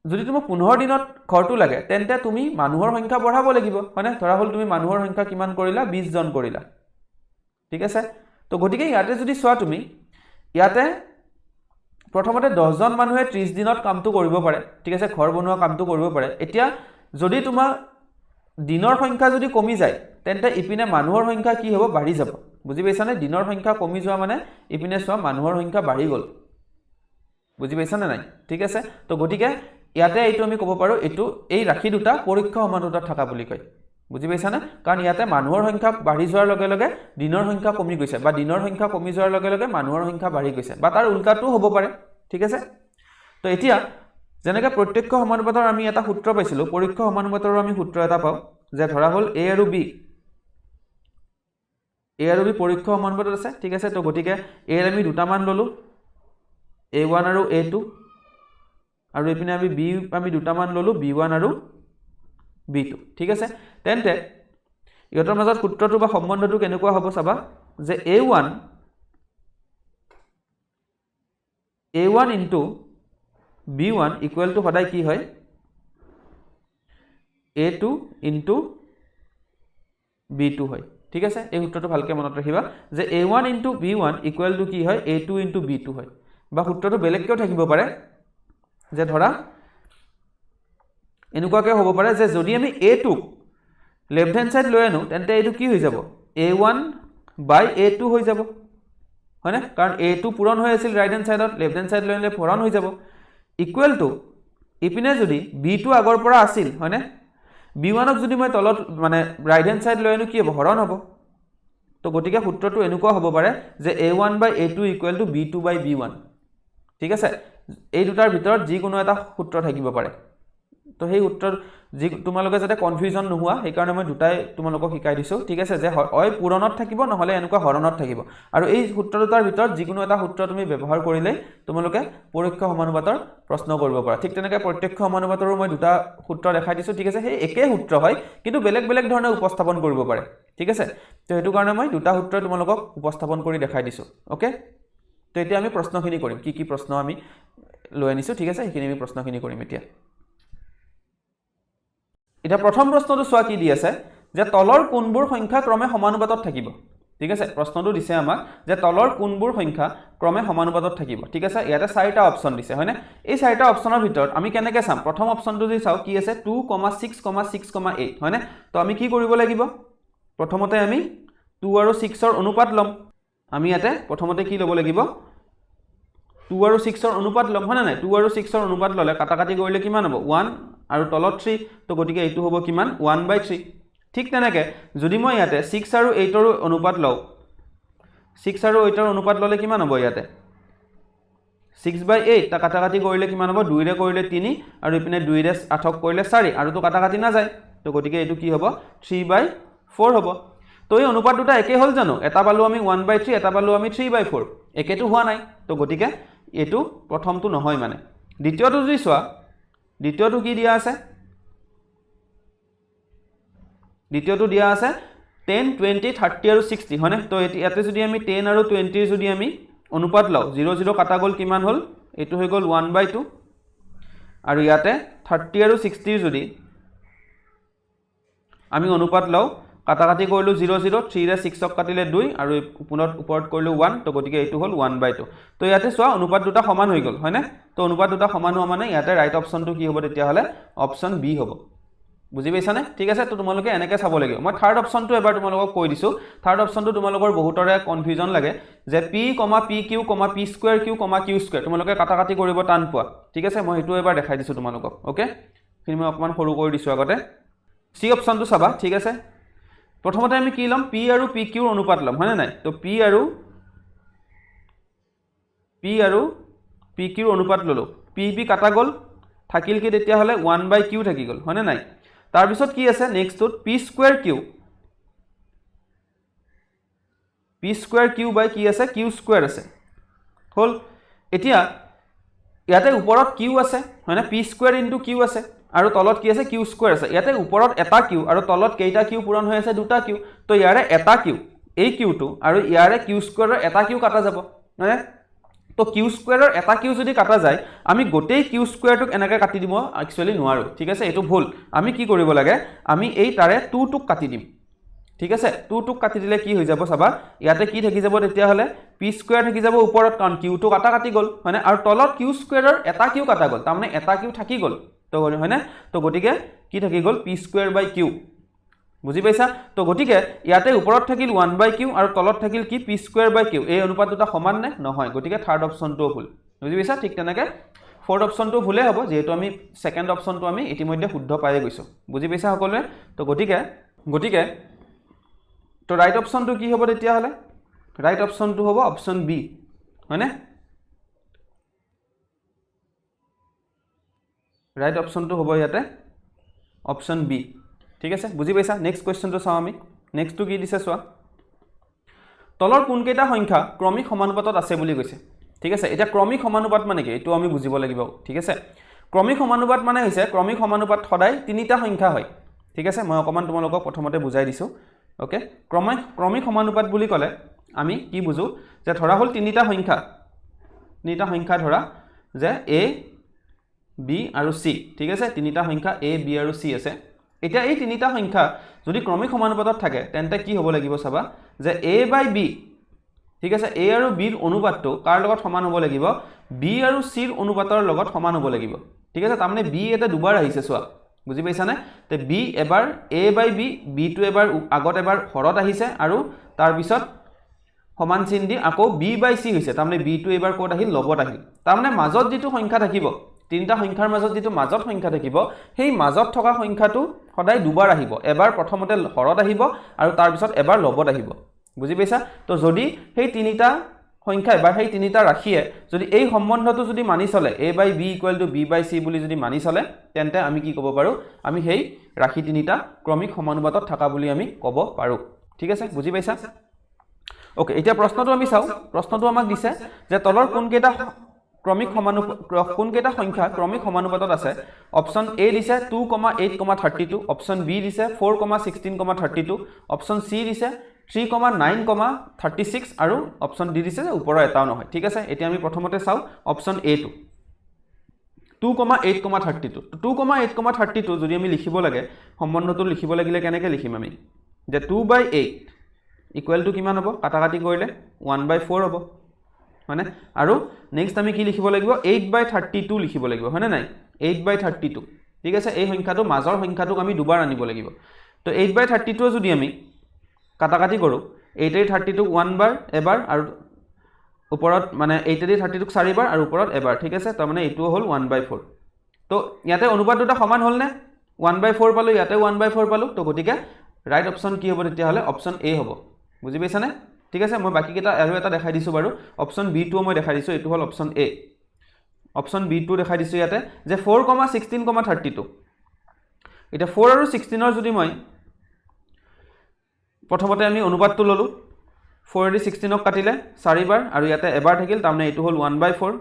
যদি তোমাক 15 দিনত ঘৰটো লাগে তেন্তে তুমি মানুহৰ সংখ্যা বঢ়াব লাগিব হয়নে ধৰা হ'ল তুমি মানুহৰ সংখ্যা কিমান কৰিলা 20 জন কৰিলা ঠিক আছে তো গতিকে ইয়াতে যদি চোৱা তুমি ইয়াতে প্ৰথমতে 10 জন মানুহে 30 দিনত কামটো কৰিব পাৰে ঠিক আছে ঘৰ বনোৱা কামটো কৰিব পাৰে এতিয়া যদি তোমাৰ দিনৰ সংখ্যা যদি কমি যায় তেন্তে ইপিনে মানুহৰ সংখ্যা কি হ'ব বাঢ়ি যাব বুজি পাইছানে দিনৰ সংখ্যা কমি যোৱা মানে ইপিনে চোৱা মানুহৰ সংখ্যা বাঢ়ি গ'ল বুজি পাইছানে নাই ঠিক আছে তো গতিকে ইয়াতে এইটো আমি ক'ব পাৰো এইটো এই ৰাখি দুটা পৰীক্ষা সমানুপাতত থকা বুলি কয় বুজি পাইছানে কাৰণ ইয়াতে মানুহৰ সংখ্যা বাঢ়ি যোৱাৰ লগে লগে দিনৰ সংখ্যা কমি গৈছে বা দিনৰ সংখ্যা কমি যোৱাৰ লগে লগে মানুহৰ সংখ্যা বাঢ়ি গৈছে বা তাৰ উল্টাটো হ'ব পাৰে ঠিক আছে তো এতিয়া যেনেকৈ প্ৰত্যক্ষ সমানুপাতৰ আমি এটা সূত্ৰ পাইছিলোঁ পৰোক্ষ সমানুপাতৰো আমি সূত্ৰ এটা পাওঁ যে ধৰা হ'ল a আৰু b পৰোক্ষ সমানুপাতত আছে ঠিক আছে তো গতিকে a ৰ আমি দুটা মান ললোঁ a1 আৰু a2 আৰু ইপিনে আমি b আমি দুটা মান ললোঁ b1 আৰু b2 ঠিক আছে তেন্তে ইহঁতৰ মাজত সূত্ৰটো বা সম্বন্ধটো কেনেকুৱা হ'ব চাবা যে a1 into b1 equal to সদায় কি হয় a2 into b2 হয় ঠিক আছে এই সূত্ৰটো ভালকে মনত ৰাখিবা যে a1 into b1 equal to কি হয় a2 into b2 হয় বা সূত্ৰটো বেলেগকেও থাকিব পাৰে যে ধৰা এনেকুৱাকৈ হ'ব পাৰে যে যদি আমি a2 লেফট হ্যান্ড সাইড লৈ আনো তেন্তে এইটো কি হৈ যাব a1 by a2 হৈ যাব হয়নে কাৰণ a2 পূৰণ হৈ আছিল ৰাইট হ্যান্ড সাইডত লেফট হ্যান্ড সাইড লৈ আনিলে পূৰণ হৈ যাব ইকুৱেল টু ইপিনে যদি b2 আগৰ পৰা আছিল হয়নে b1ক যদি মই তলত মানে ৰাইট হ্যান্ড সাইড লৈ আনো কি হ'ব হৰণ হ'ব তো গতিকে সূত্ৰটো এনেকুৱা হ'ব পাৰে যে a1 by a2 equal to b2 by b1 ঠিক আছে এই দুটাৰ ভিতৰত যিকোনো এটা সূত্ৰ থাকিব পাৰে তো সেই সূত্ৰৰ যি তোমালোকে যাতে কনফিউজন নোহোৱা সেই কাৰণে মই দুটাই তোমালোকক শিকাই দিছো ঠিক আছে যে হয় পূৰণত থাকিব নহলে এনেকুৱা হৰণত থাকিব আৰু এই সূত্ৰ দুটাৰ ভিতৰত যিকোনো এটা সূত্ৰ তুমি ব্যৱহাৰ কৰিলে তোমালোকে পৰোক্ষ সমানুপাতৰ প্ৰশ্ন কৰিব পাৰা ঠিক তেনেকৈ প্ৰত্যক্ষ সমানুপাতৰো মই দুটা সূত্ৰ দেখাই দিছো ঠিক আছে সেই একে সূত্ৰ হয় কিন্তু বেলেগ বেলেগ ধৰণে উপস্থাপন কৰিব পাৰে ঠিক আছে তো হেতু কাৰণে মই দুটা সূত্ৰ তোমালোকক উপস্থাপন কৰি দেখাই দিছো ওকে তো এতিয়া আমি প্ৰশ্নখিনি কৰিম কি প্ৰশ্ন আমি লৈ আনিছো ঠিক আছে সেইখিনি আমি প্ৰশ্নখিনি কৰিম এতিয়া এটা প্ৰথম প্ৰশ্নটো চোৱা কি দি আছে যে তলৰ কোনবোৰ সংখ্যা ক্ৰমে সমানুপাতত থাকিব ঠিক আছে প্ৰশ্নটো দিছে আমাক যে তলৰ কোনবোৰ সংখ্যা ক্ৰমে সমানুপাতত থাকিব ঠিক আছে ইয়াতে চাৰিটা অপচন দিছে হয়নে এই চাৰিটা অপচনৰ ভিতৰত আমি কেনেকৈ চাম প্ৰথম অপচনটো যদি চাও কি আছে 2,6,6,8 হয়নে তো আমি কি কৰিব লাগিব প্ৰথমতে আমি 2 আৰু 6 ৰ অনুপাত লম আমি ইয়াতে প্ৰথমতে কি ল'ব লাগিব 2 আৰু 6 ৰ অনুপাত লম হয় না 2 আৰু 6 ৰ অনুপাত ললে কাটাকাটি কৰিলে কিমান হ'ব 1 আৰু তলত 3 তো গতিকে এইটো হ'ব কিমান 1/3 ঠিক তেনেকৈ যদি মই ইয়াতে 6 আৰু 8 ৰ অনুপাত লও 6 আৰু 8 ৰ অনুপাত ললে কিমান হ'ব ইয়াতে 6/8 তা কাটাকাটি কৰিলে কিমান হ'ব 2 ৰে কৰিলে 3 আৰু ইপিনে 2 ৰে 8ক কৰিলে 4 আৰু তো কাটাকাটি না যায় তো গতিকে এইটো কি হ'ব 3/4 হ'ব তো এই অনুপাত দুটা একে হল জানো এটা পালো আমি 1/3 এটা পালো আমি 3/4 একেটো হোৱা নাই তো গতিকে এটো প্ৰথমটো নহয় মানে দ্বিতীয়টো যদি চোৱা দ্বিতীয়টো কি দিয়া আছে দ্বিতীয়টো দিয়া আছে 10 20 30 আৰু 60 হয়নে তো ইয়াতে যদি আমি 10 আৰু 20 যদি আমি অনুপাত লও 0 0 কাটা গল কিমান হল এটো হৈ গল 1/2 আৰু ইয়াতে 30 আৰু 60 যদি আমি অনুপাত লও কাটাকাটি কৰিলো 0 0 3 ৰে 6ক কাটিলে 2 আৰু ওপৰত কৰিলো 1 তো গতিকে এইটো হল 1/2 তো ইয়াতে চোৱা অনুপাত দুটা সমান হৈ গল হয়নে তো অনুপাত দুটা সমান হোৱা মানে ইয়াতে ৰাইট অপচনটো কি হ'ব তেতিয়া হলে অপচন বি হ'ব বুজি পাইছানে ঠিক আছে তো তোমালোকে এনেকৈ চাব লাগিব মই থাৰ্ড অপশ্যনটো এবাৰ তোমালোকক কৈ দিছোঁ থাৰ্ড অপশ্যনটো তোমালোকৰ বহুতৰে কনফিউজন লাগে যে p, pq, p²q, q² তোমালোকে কাটাকাটি কৰিব টান পোৱা ঠিক আছে মই সেইটো এবাৰ দেখাই দিছোঁ তোমালোকক ওকে কিন্তু মই অকণমান সৰু কৰি দিছোঁ আগতে চি অপশ্যনটো চাবা ঠিক আছে প্ৰথমতে আমি কি ল'ম p আৰু pq ৰ অনুপাত ল'ম হয়নে নাই তো p আৰু pq ৰ অনুপাত ল'লোঁ p কাটা গ'ল থাকিল কি তেতিয়াহ'লে 1/q থাকি গ'ল হয়নে নাই তাৰপিছত কি আছে নেক্সটটোত p²q by কি আছে q² আছে হ'ল এতিয়া ইয়াতে ওপৰত q আছে হয়নে p² * q আছে আৰু তলত কি আছে q² আছে ইয়াতে ওপৰত এটা q আৰু তলত কেইটা q পূৰণ হৈ আছে দুটা q তো ইয়াৰে এটা q এই qটো আৰু ইয়াৰে q² ৰ এটা q কাটা যাব হয়নে তো q² ৰ এটা q যদি কাটা যায় আমি গোটেই q²টোক এনেকৈ কাটি দিব একচুৱেলি নোৱাৰো ঠিক আছে এইটো ভুল আমি কি কৰিব লাগে আমি এই তাৰে 2টোক কাটি দিম ঠিক আছে 2টোক কাটি দিলে কি হৈ যাব চাবা ইয়াতে কি থাকি যাব তেতিয়াহ'লে p² থাকি যাব ওপৰত কাৰণ qটো কাটি গ'ল হয়নে আৰু তলত q² ৰ এটা q কাটা গ'ল তাৰমানে এটা q থাকি গ'ল তো হয়নে তো গতিকে কি থাকি গ'ল p²/q বুজি পাইছা তো গতিকে ইয়াতে ওপৰত থাকিল 1/q আৰু তলত থাকিল কি p²/q এই অনুপাত দুটা সমান নে নহয় গতিকে থাৰ্ড অপশ্যনটো ভুল বুজি পাইছা ঠিক তেনেকৈ ফৰ্থ অপশ্যনটো ভুলে হ'ব যেহেতু আমি সেকেন্ড অপশ্যনটো আমি ইতিমধ্যে শুদ্ধ পায়ে গৈছো বুজি পাইছা সকলোৱে তো গতিকে তো ৰাইট অপশ্যনটো কি হ'ব তেতিয়াহ'লে ৰাইট অপশ্যনটো হ'ব অপশ্যন বি হয়নে ৰাইট অপশ্যনটো হ'ব ইয়াতে অপশ্যন বি ঠিক আছে বুজি পাইছা নেক্সট কোৱেশ্চনটো চাওঁ আমি নেক্সটটো কি দিছে চোৱা তলৰ কোনকেইটা সংখ্যা ক্ৰমিক সমানুপাতত আছে বুলি কৈছে ঠিক আছে এটা ক্ৰমিক সমানুপাত মানে কি এটো আমি বুজিব লাগিব ঠিক আছে ক্ৰমিক সমানুপাত মানে হৈছে ক্ৰমিক সমানুপাত সদায় তিনিটা সংখ্যা হয় ঠিক আছে মই অকমান তোমালোকক প্ৰথমতে বুজাই দিছো ওকে ক্ৰমিক সমানুপাত বুলি ক'লে আমি কি বুজো যে ধৰা হল তিনিটা সংখ্যা ধৰা যে a b আৰু c ঠিক আছে তিনিটা সংখ্যা a b আৰু c আছে এতিয়া এই তিনিটা সংখ্যা যদি ক্ৰমিক সমানুপাতত থাকে তেন্তে কি হ'ব লাগিব চাবা যে a/b ঠিক আছে a আৰু b ৰ অনুপাতটো কাৰ লগত সমান হ'ব লাগিব b আৰু c ৰ অনুপাতৰ লগত সমান হ'ব লাগিব ঠিক আছে তাৰমানে b এটা দুবাৰ আহিছে চোৱা বুজি পাইছানে তে b এবাৰ a/b b টো এবাৰ আগত এবাৰ হৰত আহিছে আৰু তাৰ পিছত সমান চিন দি আকৌ b/c হৈছে তাৰমানে b টো এবাৰ ক'ত আহিল লগত আহিল তাৰমানে মাজত যেটো সংখ্যা থাকিব তিনিটা সংখ্যাৰ মাজত যেটো মাজত সংখ্যা থাকিব সেই মাজত থকা সংখ্যাটো সদায় দুবাৰ আহিব এবাৰ প্ৰথমতে হৰত আহিব আৰু তাৰ পিছত এবাৰ লগত আহিব বুজি পাইছা তো যদি সেই তিনিটা সংখ্যা বা সেই তিনিটা ৰাশিয়ে যদি এই সম্বন্ধটো যদি মানি চলে a/b = b/c বুলি যদি মানি চলে তেন্তে আমি কি ক'ব পাৰো আমি সেই ৰাশি তিনিটা ক্ৰমিক সমানুপাতত থকা বুলি আমি ক'ব পাৰো ঠিক আছে বুজি পাইছা ওকে এতিয়া প্ৰশ্নটো আমি চাও প্ৰশ্নটো আমাক দিছে যে তলৰ কোনকেইটা সংখ্যা ক্ৰমিক সমানুপাতত আছে অপচন এ দিছে 2,8,32 অপচন বি দিছে 4,16,32 অপচন সি দিছে 3,9,36 আৰু অপচন ডি দিছে যে ওপৰৰ এটাও নহয় ঠিক আছে এতিয়া আমি প্ৰথমতে চাও অপচন এ টো 2,8,32 2,8,32 যদি আমি লিখিব লাগে সম্বন্ধটো লিখিব লাগিলে কেনেকৈ লিখিম আমি যে 2/8 ইকুৱেল টু কিমান হ'ব কাটাকাটি কৰিলে 1/4 হ'ব মানে আৰু নেক্সট আমি কি লিখিব লাগিব 8/32 লিখিব লাগিব হয়নে নাই 8/32 ঠিক আছে এই সংখ্যাটো মাজৰ সংখ্যাটোক আমি দুবাৰ আনিব লাগিব তো 8/32 যদি আমি কাটাকাটি কৰো 8/32 1 বাৰ এবাৰ আৰু ওপৰত মানে 8/32 4 বাৰ আৰু ওপৰত এবাৰ ঠিক আছে তাৰ মানে এটো হ'ল 1/4 তো ইয়াতে অনুপাত দুটা সমান হ'ল নে 1/4 পালো ইয়াতে 1/4 পালো তো গতিকে ৰাইট অপচন কি হ'ব তেতিয়াহ'লে অপচন এ হ'ব বুজি পাইছানে ঠিক আছে মই বাকি কেইটা আৰু এটা দেখাই দিছো বাৰু অপচন বি টো মই দেখাই দিছো এটো হ'ল অপচন এ অপচন বি টো দেখাই দিছো ইয়াতে যে 4,16,32 এটা 4 আৰু 16 ৰ যদি মই প্ৰথমতে আমি অনুপাতটো ললো 4 দি 16 ক কাটিলে 4 বাৰ আৰু ইয়াতে এবাৰ থাকিল তাৰমানে এটো হ'ল 1/4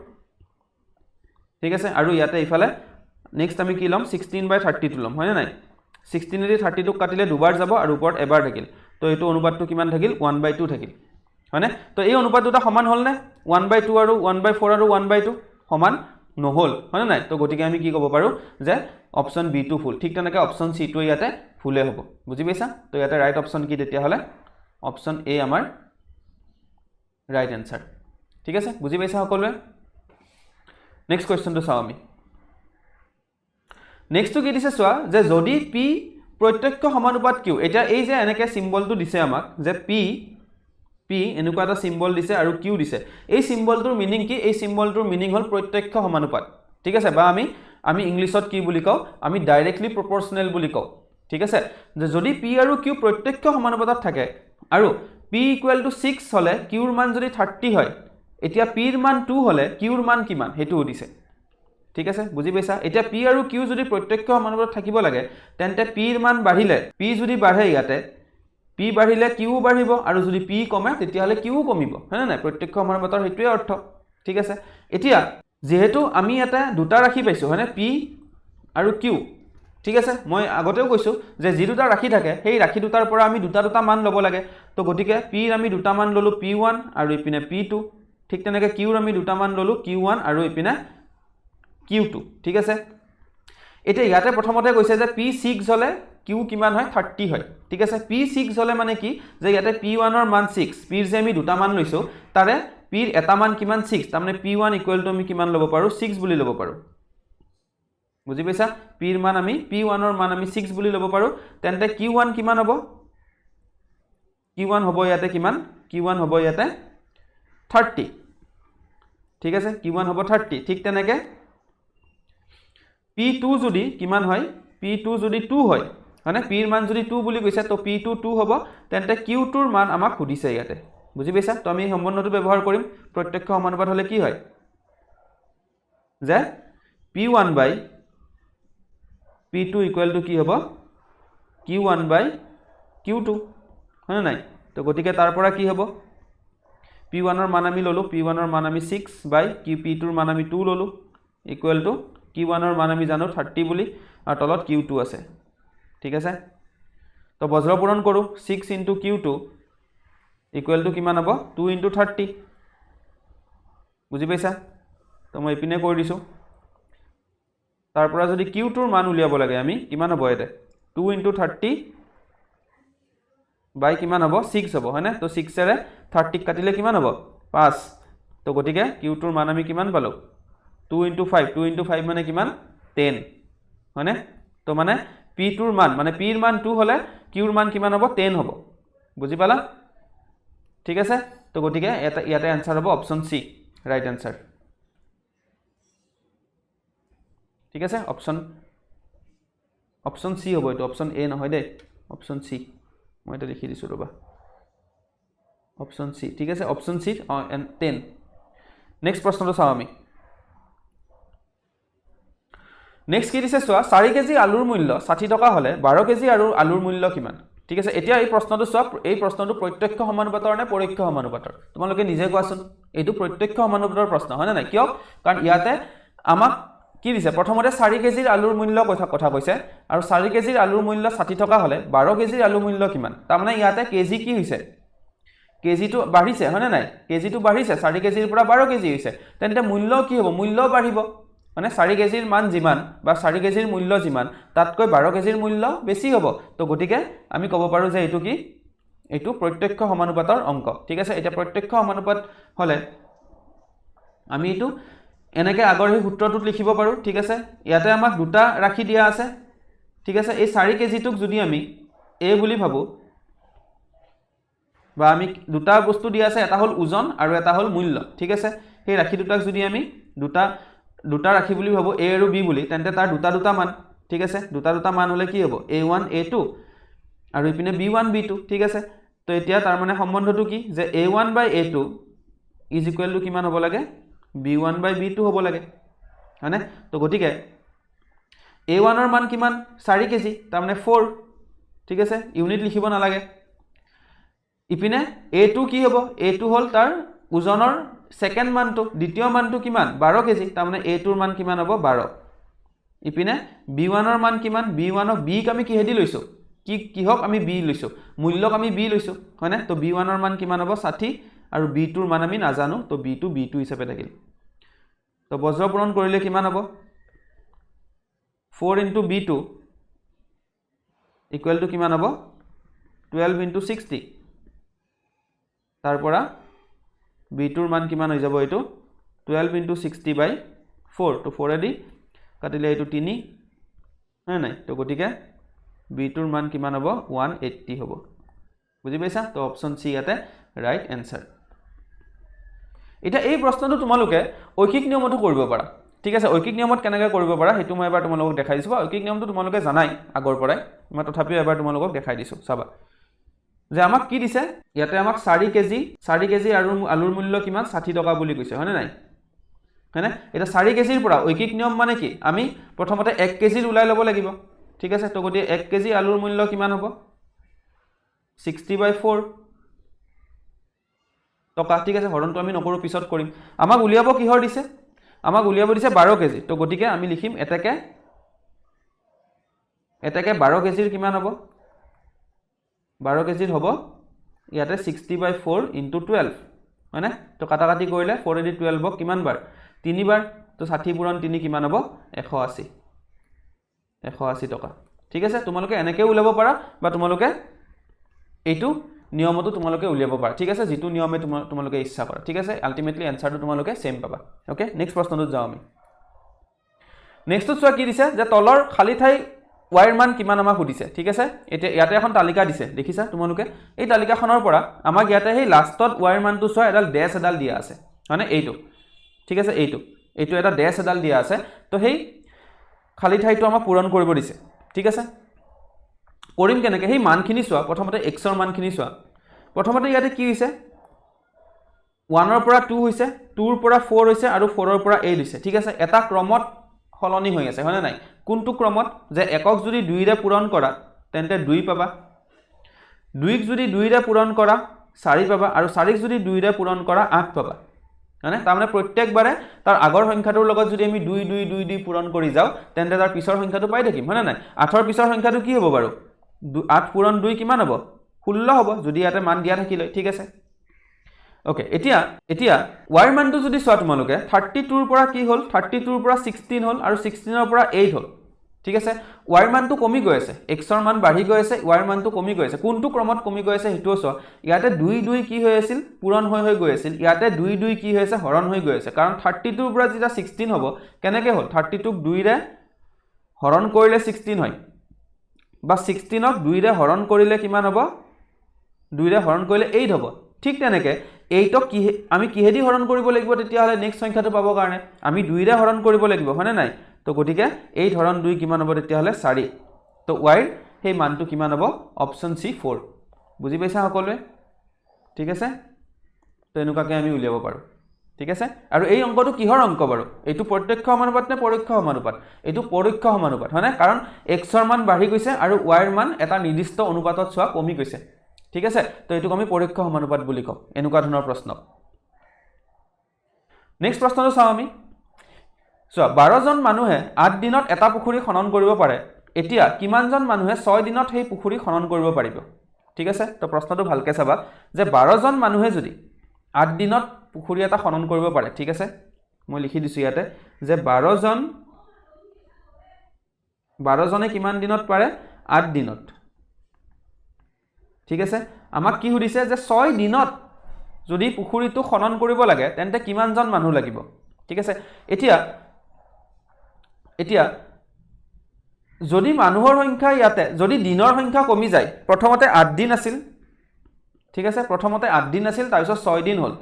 ঠিক আছে আৰু ইয়াতে ইফালে নেক্সট আমি কি লম 16/32 লম হয় না নাই 16 দি 32 ক কাটিলে দুবাৰ যাব আৰু ওপৰত এবাৰ থাকিল তো এটো অনুপাতটো কিমান থাকিল 1/2 থাকিল হয়নে তো এই অনুপাত দুটা সমান হ'ল নে 1/2 আৰু 1/4 আৰু 1/2 সমান নহল হয় না নাই তো গতিকে আমি কি ক'ব পাৰো যে অপচন বি টো ফুল ঠিক তেনেকৈ অপচন সি টো ইয়াতে ফুলে হ'ব বুজি পাইছা তো ইয়াতে ৰাইট অপচন কি তেতিয়া হলে অপচন এ আমাৰ ৰাইট আনসাৰ ঠিক আছে বুজি পাইছা সকলোৱে নেক্সট কোৱেশ্চনটো চাও আমি নেক্সটটো কি দিছে চোৱা যে যদি p প্ৰত্যক্ষ সমানুপাত q এটা এই যে এনেকে সিম্বলটো দিছে আমাক যে p এনেকুৱা এটা সিম্বল দিছে আৰু q দিছে এই সিম্বলটোৰ মিনিং কি এই সিম্বলটোৰ মিনিং হল প্ৰত্যক্ষ সমানুপাত ঠিক আছে বা আমি ইংলিশত কি বুলি কও আমি ডাইৰেক্টলি প্ৰপৰ্শনেল বুলি কও ঠিক আছে যে যদি p আৰু q প্ৰত্যক্ষ সমানুপাতত থাকে আৰু p = 6 হলে q ৰ মান যদি 30 হয় এতিয়া p ৰ মান 2 হলে q ৰ মান কিমান হেতু দিছে ঠিক আছে বুজি পাইছা এতিয়া p আৰু q যদি প্ৰত্যক্ষ সমানুপাতত থাকিব লাগে তেন্তে p ৰ মান বাঢ়িলে p যদি বাঢ়ে ইয়াতে p বাঢ়িলে q বাঢ়িব আৰু যদি p কমে তেতিয়া হলে q কমিব হয় না প্ৰত্যক্ষ সমানুপাতৰ হেতুৱে অৰ্থ ঠিক আছে এতিয়া যেহেতু আমি এটা দুটা ৰাখি পাইছো হয়নে p আৰু q ঠিক আছে মই আগতেও কৈছো যে যি দুটা ৰাখি থাকে সেই ৰাখি দুটাৰ পৰা আমি দুটা মান ল'ব লাগে তো গটিকে p ৰ আমি দুটা মান ললো p1 আৰু ইপিনে p2 ঠিক তেনেকৈ q ৰ আমি দুটা মান ললো q1 আৰু ইপিনে q2 ঠিক আছে এটা ইয়াতে প্ৰথমতে কৈছে যে p6 হলে q কিমান হয় 30 হয় ঠিক আছে p6 হলে মানে কি যে ইয়াতে p1 ৰ মান 6 p ৰ যে আমি দুটা মান লৈছো তাৰে p ৰ এটা মান কিমান 6 তাৰমানে p1 = আমি কিমান ল'ব পাৰো 6 বুলি ল'ব পাৰো বুজি পাইছা p ৰ মান আমি p1 ৰ মান আমি 6 বুলি ল'ব পাৰো তেন্তে q1 কিমান হ'ব q1 হ'ব ইয়াতে কিমান q1 হ'ব ইয়াতে 30 ঠিক আছে q1 হ'ব 30 ঠিক তেনেকে p2 যদি কিমান হয় p2 যদি 2 হয় মানে p ৰ মান যদি 2 বুলি কৈছে তো p2 2 হ'ব তেন্তে q2 ৰ মান আমাক সুধিছে ইয়াতে বুজি পাইছা তো আমি সম্বন্ধটো ব্যৱহাৰ কৰিম প্ৰত্যক্ষ সমানুপাত হলে কি হয় যে p1 / p2 = কি হ'ব q1 / q2 হয় নাই তো গতিকে তাৰ পৰা কি হ'ব p1 ৰ মান আমি ললো p1 ৰ মান আমি 6 / p2 ৰ মান আমি 2 ললো = q1 ৰ মান আমি জানো 30 বুলি আৰু তলত q2 আছে ঠিক আছে তো বজ্ৰ পূৰণ কৰো 6 * q2 = কিমান হ'ব 2 * 30 বুজি পাইছা তো মই ইপিনে কৰি দিছো তাৰ পৰা যদি q2 ৰ মান উলিয়াব লাগে আমি কিমান হ'ব এতে 2 * 30 / কিমান হ'ব 6 হ'ব হয়নে তো 6 এৰে 30 কাটিলে কিমান হ'ব 5 তো গটিকে q2 ৰ মান আমি কিমান পালো 2 * 5 2 * 5 মানে কিমান 10 হয়নে তো মানে p2 ৰ মান মানে p ৰ মান 2 হলে q ৰ মান কিমান হ'ব 10 হ'ব বুজি পালা ঠিক আছে তো গটিকে ইয়াতে आंसर হ'ব অপচন সি ৰাইট आंसर ঠিক আছে অপচন সি হ'ব এটো অপচন এ নহয় দে অপচন সি মই এটা লিখি দিছো ৰবা অপচন সি ঠিক আছে অপচন সি 10 নেক্সট প্ৰশ্নটো চাও আমি নেক্সট কি দিছে চোৱা 4 কেজি আলুৰ মূল্য 60 টকা হলে 12 কেজি আৰু আলুৰ মূল্য কিমান ঠিক আছে এতিয়া এই প্ৰশ্নটো চোৱা এই প্ৰশ্নটো প্ৰত্যক্ষ সমানুপাতৰ নে পৰোক্ষ সমানুপাতৰ তোমালোকে নিজে কোৱাচোন এইটো প্ৰত্যক্ষ সমানুপাতৰ প্ৰশ্ন হয় না নাই কিয় কাৰণ ইয়াতে আমাক কি দিছে প্ৰথমতে 4 কেজিৰ আলুৰ মূল্য কথা কৈছে আৰু 4 কেজিৰ আলুৰ মূল্য 60 টকা হলে 12 কেজিৰ আলুৰ মূল্য কিমান তাৰ মানে ইয়াতে কেজি কি হৈছে কেজিটো বাঢ়িছে হয় না নাই কেজিটো বাঢ়িছে 4 কেজিৰ পৰা 12 কেজি হৈছে তেন্তে মূল্য কি হ'ব মূল্য বাঢ়িব মানে 4 কেজিৰ মান যিমান বা 4 কেজিৰ মূল্য যিমান তাতকৈ 12 কেজিৰ মূল্য বেছি হ'ব তো গটিকে আমি ক'ব পাৰো যে এইটো কি এইটো প্ৰত্যক্ষ সমানুপাতৰ অংক ঠিক আছে এটা প্ৰত্যক্ষ সমানুপাত হলে আমি এইটো এনেকে আগৰ এই সূত্ৰটোত লিখিব পাৰো ঠিক আছে ইয়াতে আমাক দুটা ৰাখি দিয়া আছে ঠিক আছে এই 4 কেজিটোক যদি আমি a বুলি ভাবো বা আমি দুটা বস্তু দিয়া আছে এটা হল ওজন আৰু এটা হল মূল্য ঠিক আছে সেই ৰাখি দুটাক যদি আমি দুটা ৰাখি বুলি ভাবো a আৰু b বুলি তেন্তে তাৰ দুটা মান ঠিক আছে দুটা মান হলে কি হ'ব a1 a2 আৰু ইপিনে b1 b2 ঠিক আছে তো এতিয়া তাৰ মানে সম্বন্ধটো কি যে a1 / a2 = কিমান হ'ব লাগে b1 / b2 হ'ব লাগে হয়নে তো গটিকে a1 ৰ মান কিমান 4 কেজি তাৰ মানে 4 ঠিক আছে ইউনিট লিখিব নালাগে ইপিনে a2 কি হ'ব a2 হল তাৰ ওজনৰ সেকেন্ড মানটো দ্বিতীয় মানটো কিমান 12 কেজি তাৰ মানে a2 ৰ মান কিমান হ'ব 12 ইপিনে b1 ৰ মান কিমান b1 ক b ক আমি কিহেদি লৈছো কিহক আমি b লৈছো মূল্যক আমি b লৈছো হয়নে তো b1 ৰ মান কিমান হ'ব 60 আৰু b2 ৰ মান আমি নাজানো তো b2 হিচাপে থাকিল তো বজ্ৰ পূৰণ কৰিলে কিমান হ'ব 4 * b2 = কিমান হ'ব 12 * 60 তাৰ পৰা b2 ৰ মান কিমান হৈ যাব এইটো 12 * 60/4 তো 4 এদি কাটিলে এইটো 3 হয়নে নাই তো গতিকে বিটোৰ মান কিমান হ'ব 180 হ'ব বুজি পাইছা তো অপচন সি ইয়াতে ৰাইট এনসাৰ এটা এই প্ৰশ্নটো তোমালোকে ঐকিক নিয়মতো কৰিব পাৰা ঠিক আছে ঐকিক নিয়মত কেনেকৈ কৰিব পাৰা হেতু মই এবাৰ তোমালোকক দেখাই দিছো ঐকিক নিয়মটো তোমালোকে জানাই আগৰ পৰাই মই তথাপিও এবাৰ তোমালোকক দেখাই দিছো চাবা যে আমাক কি দিছে ইয়াতে আমাক 4 কেজি আৰু আলুৰ মূল্য কিমান 60 টকা বুলি কৈছে হয়নে নাই হয়নে এটা 4 কেজিৰ পৰা ঐকিক নিয়ম মানে কি আমি প্ৰথমতে 1 কেজিৰ উলাই ল'ব লাগিব ঠিক আছে তো গতি 1 কেজি আলুৰ মূল্য কিমান হ'ব 60/4 টকা ঠিক আছে হৰণটো আমি নকৰো পিছত কৰিম আমাক উলিয়াব কিহৰ দিছে আমাক উলিয়াব দিছে 12 কেজি তো গতিকে আমি লিখিম এটাকে 12 কেজিৰ কিমান হ'ব 12 কেজিৰ হ'ব ইয়াতে 60/4 * 12 হয়নে তো কাটাকাটি কৰিলে 4 * 12 কিমান বাৰ 3 বাৰ তো 60 পূৰণ 3 কিমান হ'ব 180 টকা ঠিক আছে তোমালোকে এনেকৈ উলাব পাৰা বা তোমালোকে এইটো নিয়মটো তোমালোকে উলিয়াব পাৰা ঠিক আছে যেটো নিয়মে তোমালোকে ইচ্ছা কৰা ঠিক আছে আলটিমেটলি এনসাৰটো তোমালোকে সেম পাবা ওকে নেক্সট প্ৰশ্নটোত যাও আমি নেক্সটটো চোৱা কি দিছে যে তলৰ খালি ঠাই y মান কিমান আমাক সুধিছে ঠিক আছে এতিয়া ইয়াতে এখন তালিকা দিছে দেখিছা তোমালোকে এই তালিকাখনৰ পৰা আমাক ইয়াতে সেই লাষ্টত y মানটো চোৱা এডাল ড্যাশ এডাল দিয়া আছে মানে এইটো ঠিক আছে এইটো এটা ড্যাশ এডাল দিয়া আছে তো সেই খালি ঠাইটো আমাক পূৰণ কৰিব দিছে ঠিক আছে কৰিম কেনেকৈ সেই মানখিনি চোৱা প্ৰথমতে x ৰ মানখিনি চোৱা প্ৰথমতে ইয়াতে কি হৈছে 1 ৰ পৰা 2 হৈছে 2 ৰ পৰা 4 হৈছে আৰু 4 ৰ পৰা 8 হৈছে ঠিক আছে এটা ক্ৰমত হলনি হৈ আছে হয়নে নাই কোনটো ক্ৰমত যে একক যদি 2 ৰে পূৰণ কৰা তেন্তে 2 পাবা 2 ক যদি 2 ৰে পূৰণ কৰা 4 পাবা আৰু 4 ক যদি 2 ৰে পূৰণ কৰা 8 পাবা হয়নে তাৰ মানে প্ৰত্যেকবাৰে তাৰ আগৰ সংখ্যাটোৰ লগত যদি আমি 2 2 2 2 পূৰণ কৰি যাও তেন্তে তাৰ পিছৰ সংখ্যাটো পাই থাকিম হয়নে নাই 8 ৰ পিছৰ সংখ্যাটো কি হ'ব বাৰু 8 পূৰণ 2 কিমান হ'ব 16 হ'ব যদি ইয়াতে মান দিয়া থাকিলে ঠিক আছে ওকে এতিয়া y মানটো যদি চোৱা তোমালোকে 32 ৰ পৰা কি হ'ল 32 ৰ পৰা 16 হ'ল আৰু 16 ৰ পৰা 8 হ'ল ঠিক আছে y মানটো কমি গৈ আছে x ৰ মান বাঢ়ি গৈ আছে y মানটো কমি গৈ আছে কোনটো ক্ৰমত কমি গৈ আছে হেতু চোৱা ইয়াতে 2 2 কি হৈ আছিল পূৰণ হৈ গৈ আছিল ইয়াতে 2 2 কি হৈ আছে হৰণ হৈ গৈ আছে কাৰণ 32 ৰ পৰা যেতিয়া 16 হ'ব কেনেকৈ হ'ল 32 ক 2 ৰে হৰণ কৰিলে 16 হয় বা 16 ক 2 ৰে হৰণ কৰিলে কিমান হ'ব 2 ৰে হৰণ কৰিলে 8 হ'ব ঠিক তেনেকৈ 8 ক কি আমি কিহেদি হৰণ কৰিব লাগিব তেতিয়া হলে নেক্সট সংখ্যাটো পাবৰ কাৰণে আমি 2 ৰে হৰণ কৰিব লাগিব হয়নে নাই তো গতিকে 8 হৰণ 2 কিমান হ'ব তেতিয়া হলে 4 তো y সেই মানটো কিমান হ'ব অপচন সি 4 বুজি পাইছা সকলোৱে ঠিক আছে তো এনেকুৱাকৈ আমি উলিয়াব পাৰো ঠিক আছে আৰু এই অংকটো কিহৰ অংক বাৰু এইটো প্ৰত্যক্ষ সমানুপাত নে পৰোক্ষ সমানুপাত এইটো পৰোক্ষ সমানুপাত হয়নে কাৰণ x ৰ মান বাঢ়ি গৈছে আৰু y ৰ মান এটা নিৰ্দিষ্ট অনুপাতত চোৱা কমি গৈছে ঠিক আছে তো এইটোক আমি পৰোক্ষ সমানুপাত বুলি কওঁ এনেকুৱা ধৰণৰ প্ৰশ্ন নেক্সট প্ৰশ্নটো চাও আমি চোৱা 12 জন মানুহে 8 দিনত এটা পুখুৰী খনন কৰিব পাৰে এতিয়া কিমান জন মানুহে 6 দিনত সেই পুখুৰী খনন কৰিব পাৰিব ঠিক আছে তো প্ৰশ্নটো ভালকৈ চাবা যে 12 জন মানুহে যদি 8 দিনত পুখুৰী এটা খনন কৰিব পাৰে ঠিক আছে মই লিখি দিছো ইয়াতে যে 12 জনে কিমান দিনত পাৰে 8 দিনত ঠিক আছে আমাক কি সুধিছে যে 6 দিনত যদি পুখুৰীটো খনন কৰিব লাগে তেন্তে কিমান জন মানুহ লাগিব ঠিক আছে এতিয়া যদি মানুহৰ সংখ্যা ইয়াতে যদি দিনৰ সংখ্যা কমি যায় প্ৰথমতে 8 দিন আছিল ঠিক আছে প্ৰথমতে 8 দিন আছিল তাৰ পিছত 6 দিন হ'ল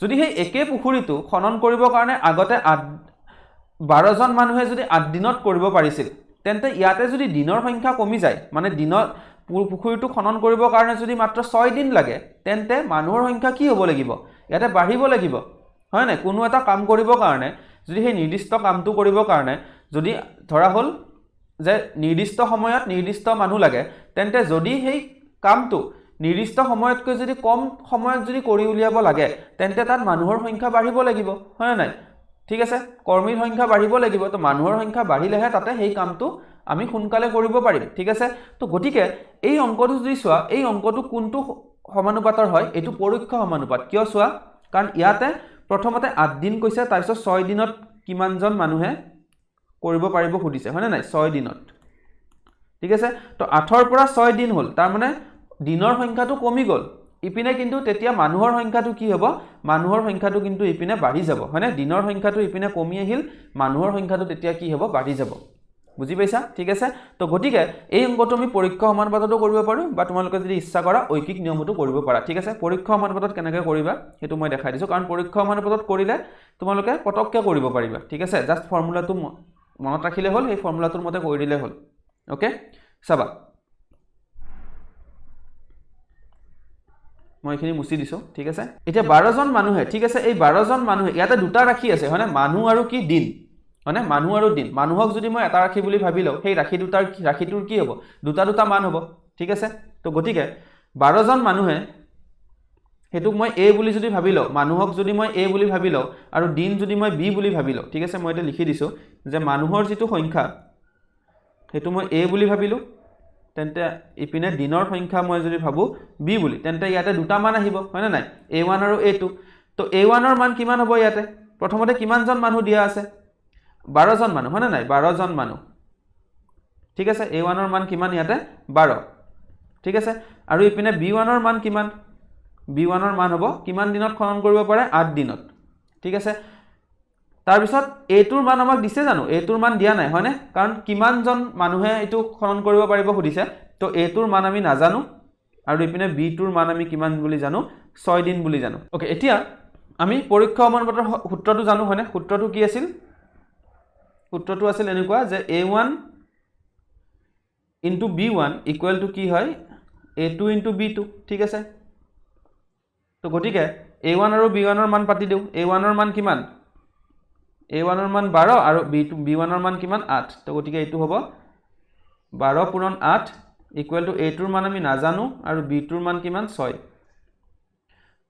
যদি সেই একে পুখুৰীটো খনন কৰিবৰ কাৰণে আগতে 12 জন মানুহে যদি 8 দিনত কৰিব পাৰিছিল তেন্তে ইয়াতে যদি দিনৰ সংখ্যা কমি যায় মানে দিনৰ পুখুৰীটো খনন কৰিবৰ কাৰণে যদি মাত্ৰ 6 দিন লাগে তেন্তে মানুহৰ সংখ্যা কি হ'ব লাগিব ইয়াতে বাঢ়িব লাগিব হয় না কোনো এটা কাম কৰিবৰ কাৰণে যদি সেই নিৰ্দিষ্ট কামটো কৰিবৰ কাৰণে যদি ধৰা হ'ল যে নিৰ্দিষ্ট সময়ত নিৰ্দিষ্ট মানুহ লাগে তেন্তে যদি সেই কামটো নিৰ্দিষ্ট সময়তকৈ যদি কম সময়ত যদি কৰি উলিয়াব লাগে তেন্তে তাত মানুহৰ সংখ্যা বাঢ়িব লাগিব হয় নাই ঠিক আছে কৰ্মীৰ সংখ্যা বাঢ়িব লাগিব তো মানুহৰ সংখ্যা বাঢ়িলেহে তাতে সেই কামটো আমি সোনকালে কৰিব পাৰিম ঠিক আছে তো গতিকে এই অংকটো যদি চোৱা এই অংকটো কোনটো সমানুপাতৰ হয় এটো পৰোক্ষ সমানুপাত কিয় চোৱা কাৰণ ইয়াতে প্ৰথমতে 8 দিন কৈছে তাৰ পিছত 6 দিনত কিমান জন মানুহে কৰিব পাৰিব খুদিছে হয় নাই 6 দিনত ঠিক আছে তো 8 ৰ পৰা 6 দিন হ'ল তাৰ মানে দিনৰ সংখ্যাটো কমি গ'ল ইপিনে কিন্তু তেতিয়া মানুহৰ সংখ্যাটো কি হ'ব মানুহৰ সংখ্যাটো কিন্তু ইপিনে বাঢ়ি যাব হয়নে দিনৰ সংখ্যাটো ইপিনে কমি আহিল মানুহৰ সংখ্যাটো তেতিয়া কি হ'ব বাঢ়ি যাব বুজি পাইছা ঠিক আছে তো গতিকে এই অংকটো আমি পৰীক্ষা সমানুপাততো কৰিব পাৰো বা তোমালোকে যদি ইচ্ছা কৰা ঐকিক নিয়মতো কৰিব পাৰা ঠিক আছে পৰীক্ষা সমানুপাতত কেনেকৈ কৰিবা সেইটো মই দেখাই দিছো কাৰণ পৰীক্ষা সমানুপাতত কৰিলে তোমালোকে পটককৈ কৰিব পাৰিবা ঠিক আছে জাস্ট ফৰ্মুলাটো মনত ৰাখিলে হ'ল এই ফৰ্মুলাটোৰ মতে কৰি দিলে হ'ল ওকে চাবা মই এখিনি মুছি দিছো ঠিক আছে এতিয়া 12 জন মানুহে ঠিক আছে এই 12 জন মানুহে ইয়াতে দুটা ৰাখি আছে হয়নে মানুহ আৰু কি দিন মানে মানুহ আৰু দিন মানুহক যদি মই এটা ৰাখি বুলি ভাবিলো সেই ৰাখিটোৰ কি হ'ব দুটা মান হ'ব ঠিক আছে তো গতিকে 12 জন মানুহে হেতুক মই a বুলি যদি ভাবিলো মানুহক যদি মই a বুলি ভাবিলো আৰু দিন যদি মই b বুলি ভাবিলো ঠিক আছে মই এটা লিখি দিছো যে মানুহৰ যেটো সংখ্যা হেতু মই a বুলি ভাবিলো তেন্তে ইপিনে দিনৰ সংখ্যা মই যদি ভাবো b বুলি তেন্তে ইয়াতে দুটা মান আহিব হয় না নাই a1 আৰু a2 তো a1 ৰ মান কিমান হ'ব ইয়াতে প্ৰথমতে কিমান জন মানুহ দিয়া আছে 12 জন মানুহ হয় না নাই 12 জন মানুহ ঠিক আছে a1 ৰ মান কিমান ইয়াতে 12 ঠিক আছে আৰু ইপিনে b1 ৰ মান কিমান b1 ৰ মান হ'ব কিমান দিনত খনন কৰিব পাৰে 8 দিনত ঠিক আছে তাৰ পিছত a2 ৰ মান আমাক দিছে জানো a2 ৰ মান দিয়া নাই হয়নে কাৰণ কিমান জন মানুহে এটো খনন কৰিব পাৰিব খুদিছে তো a2 ৰ মান আমি নাজানো আৰু ইপিনে b2 ৰ মান আমি কিমান বুলি জানো 6 দিন বুলি জানো ওকে এতিয়া আমি পৰীক্ষা সমানুপাতৰ সূত্ৰটো জানো হয়নে সূত্ৰটো কি আছিল সূত্ৰটো আছিল এনেকুৱা যে a1 into b1 equal to কি হয় a2 into b2 ঠিক আছে তো গটিকে a1 আৰু b1 ৰ মান পাতি দিও a1 ৰ মান কিমান a1 ৰ মান 12 আৰু b1 ৰ মান কিমান 8 তো গটিকে এটো হ'ব 12 পূৰণ 8 equal to a2 ৰ মান আমি নাজানো আৰু b2 ৰ মান কিমান 6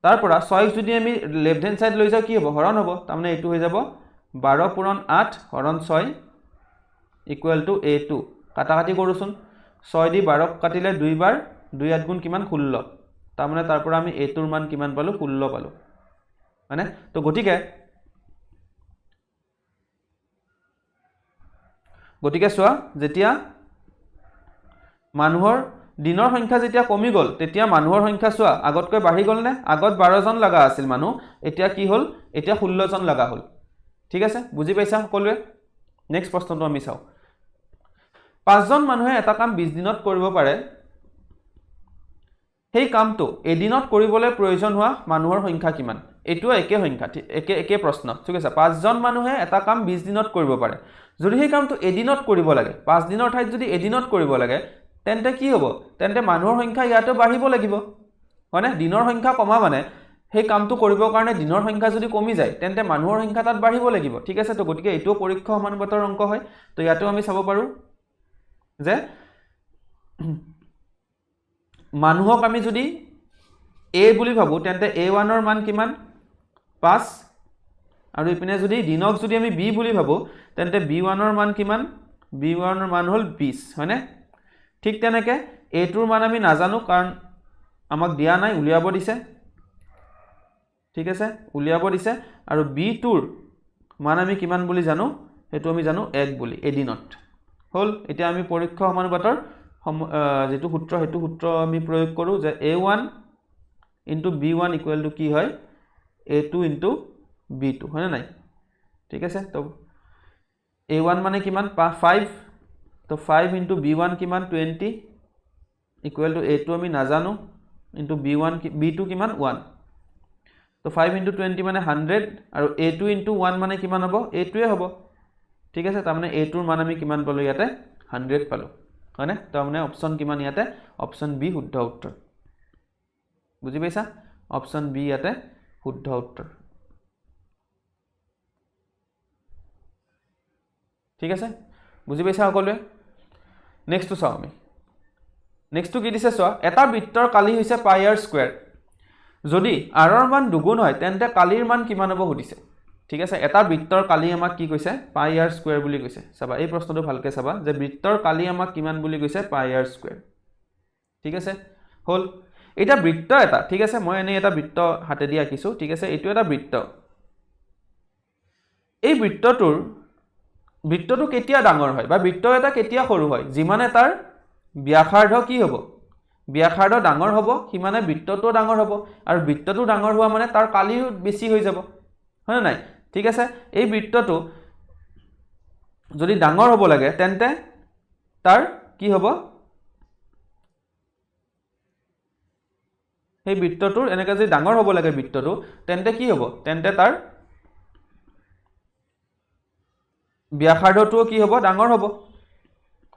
তাৰ পৰা 6 যদি আমি লেফট হ্যান্ড সাইড লৈ যাও কি হ'ব হৰণ হ'ব তাৰমানে এটো হৈ যাব 12 পূৰণ 8 হৰণ 6 equal to a2 কাটাকাটি কৰোচোন 6 দি 12 কাটিলে 2 বাৰ 2 8 গুণ কিমান 16 তাৰমানে তাৰ পৰা আমি a2 ৰ মান কিমান পালো 16 পালো মানে তো গটিকে চোৱা যেতিয়া মানুহৰ দিনৰ সংখ্যা যেতিয়া কমি গল তেতিয়া মানুহৰ সংখ্যা চোৱা আগতকৈ বাঢ়ি গল নে আগত 12 জন লাগা আছিল মানুহ এতিয়া কি হল এতিয়া 16 জন লাগা হল ঠিক আছে বুজি পাইছা সকলোৱে নেক্সট প্ৰশ্নটো আমি চাও 5 জন মানুহে এটা কাম 20 দিনত কৰিব পাৰে সেই কামটো এদিনত কৰিবলৈ প্ৰয়োজন হোৱা মানুহৰ সংখ্যা কিমান এটো একে সংখ্যা একে প্ৰশ্ন ঠিক আছে 5 জন মানুহে এটা কাম 20 দিনত কৰিব পাৰে যদি সেই কামটো এদিনত কৰিব লাগে 5 দিনৰ ঠাইত যদি এদিনত কৰিব লাগে তেন্তে কি হ'ব তেন্তে মানুহৰ সংখ্যা ইয়াটো বাঢ়িব লাগিব মানে দিনৰ সংখ্যা কমা মানে সেই কামটো কৰিবৰ কাৰণে দিনৰ সংখ্যা যদি কমি যায় তেন্তে মানুহৰ সংখ্যা তাত বাঢ়িব লাগিব ঠিক আছে তো গটিকে এটো পৰীক্ষা সমানুপাতৰ অংক হয় তো ইয়াটো আমি চাব পাৰো যে মানুহক আমি যদি a বুলি ভাবো তেন্তে a1 ৰ মান কিমান 5 আৰু ইপিনে যদি দিনক যদি আমি b বুলি ভাবো তেন্তে b1 ৰ মান কিমান b1 ৰ মান হল 20 হয়নে ঠিক তেনেকে a2 ৰ মান আমি নাজানো কাৰণ আমাক দিয়া নাই উলিয়াব দিছে ঠিক আছে উলিয়াব দিছে আৰু b2 ৰ মান আমি কিমান বুলি জানো হেতু আমি জানো 1 বুলি এদিনত হল এতিয়া আমি পৰীক্ষা সমানুপাতৰ যেটো সূত্ৰ হেতু সূত্ৰ আমি প্ৰয়োগ কৰো যে a1 into b1 equal to কি হয় a2 into b2 হয় না নাই ঠিক আছে তো a1 মানে কিমান 5 তো 5 into b1 কিমান 20 equal to a2 আমি নাজানো into b2 কিমান 1 তো 5 into 20 মানে 100 আৰু a2 into 1 মানে কিমান হ'ব a2 এ হ'ব ঠিক আছে তাৰ মানে a2 ৰ মান আমি কিমান পালো ইয়াতে 100 পালো হয়নে তাৰ মানে অপচন কিমান ইয়াতে অপচন বি শুদ্ধ উত্তৰ বুজি পাইছা অপচন বি ইয়াতে শুদ্ধ উত্তৰ ঠিক আছে বুজি পাইছা সকলোৱে নেক্সটটো চাও আমি নেক্সটটো কি দিছে চোৱা এটা বৃত্তৰ কালি হৈছে পাই r স্কয়াৰ যদি r ৰ মান দুগুণ হয় তেন্তে কালিৰ মান কিমান হ'ব সুধিছে ঠিক আছে এটা বৃত্তৰ কালি আমাক কি কৈছে পাই r স্কয়াৰ বুলি কৈছে চাবা এই প্ৰশ্নটো ভালকে চাবা যে বৃত্তৰ কালি আমাক কিমান বুলি কৈছে পাই r স্কয়াৰ ঠিক আছে হল এটা বৃত্ত এটা ঠিক আছে মই এনে এটা বৃত্ত হাতে দি আকিছো ঠিক আছে এটো এটা বৃত্ত এই বৃত্তটো কেতিয়া ডাঙৰ হয় বা বৃত্ত এটা কেতিয়া সৰু হয় যিমানে তাৰ ব্যাসাৰ্ধ কি হ'ব ব্যাসাৰ্ধ ডাঙৰ হ'ব সিমানে বৃত্তটো ডাঙৰ হ'ব আৰু বৃত্তটো ডাঙৰ হোৱা মানে তাৰ কালিও বেছি হৈ যাব হয় না নাই ঠিক আছে এই বৃত্তটো যদি ডাঙৰ হ'ব লাগে তেন্তে তাৰ কি হ'ব সেই বৃত্তটোৰ এনেকৈ যদি ডাঙৰ হ'ব লাগে বৃত্তটো তেন্তে কি হ'ব তেন্তে তাৰ ব্যাসাৰ্ধটোও কি হ'ব ডাঙৰ হ'ব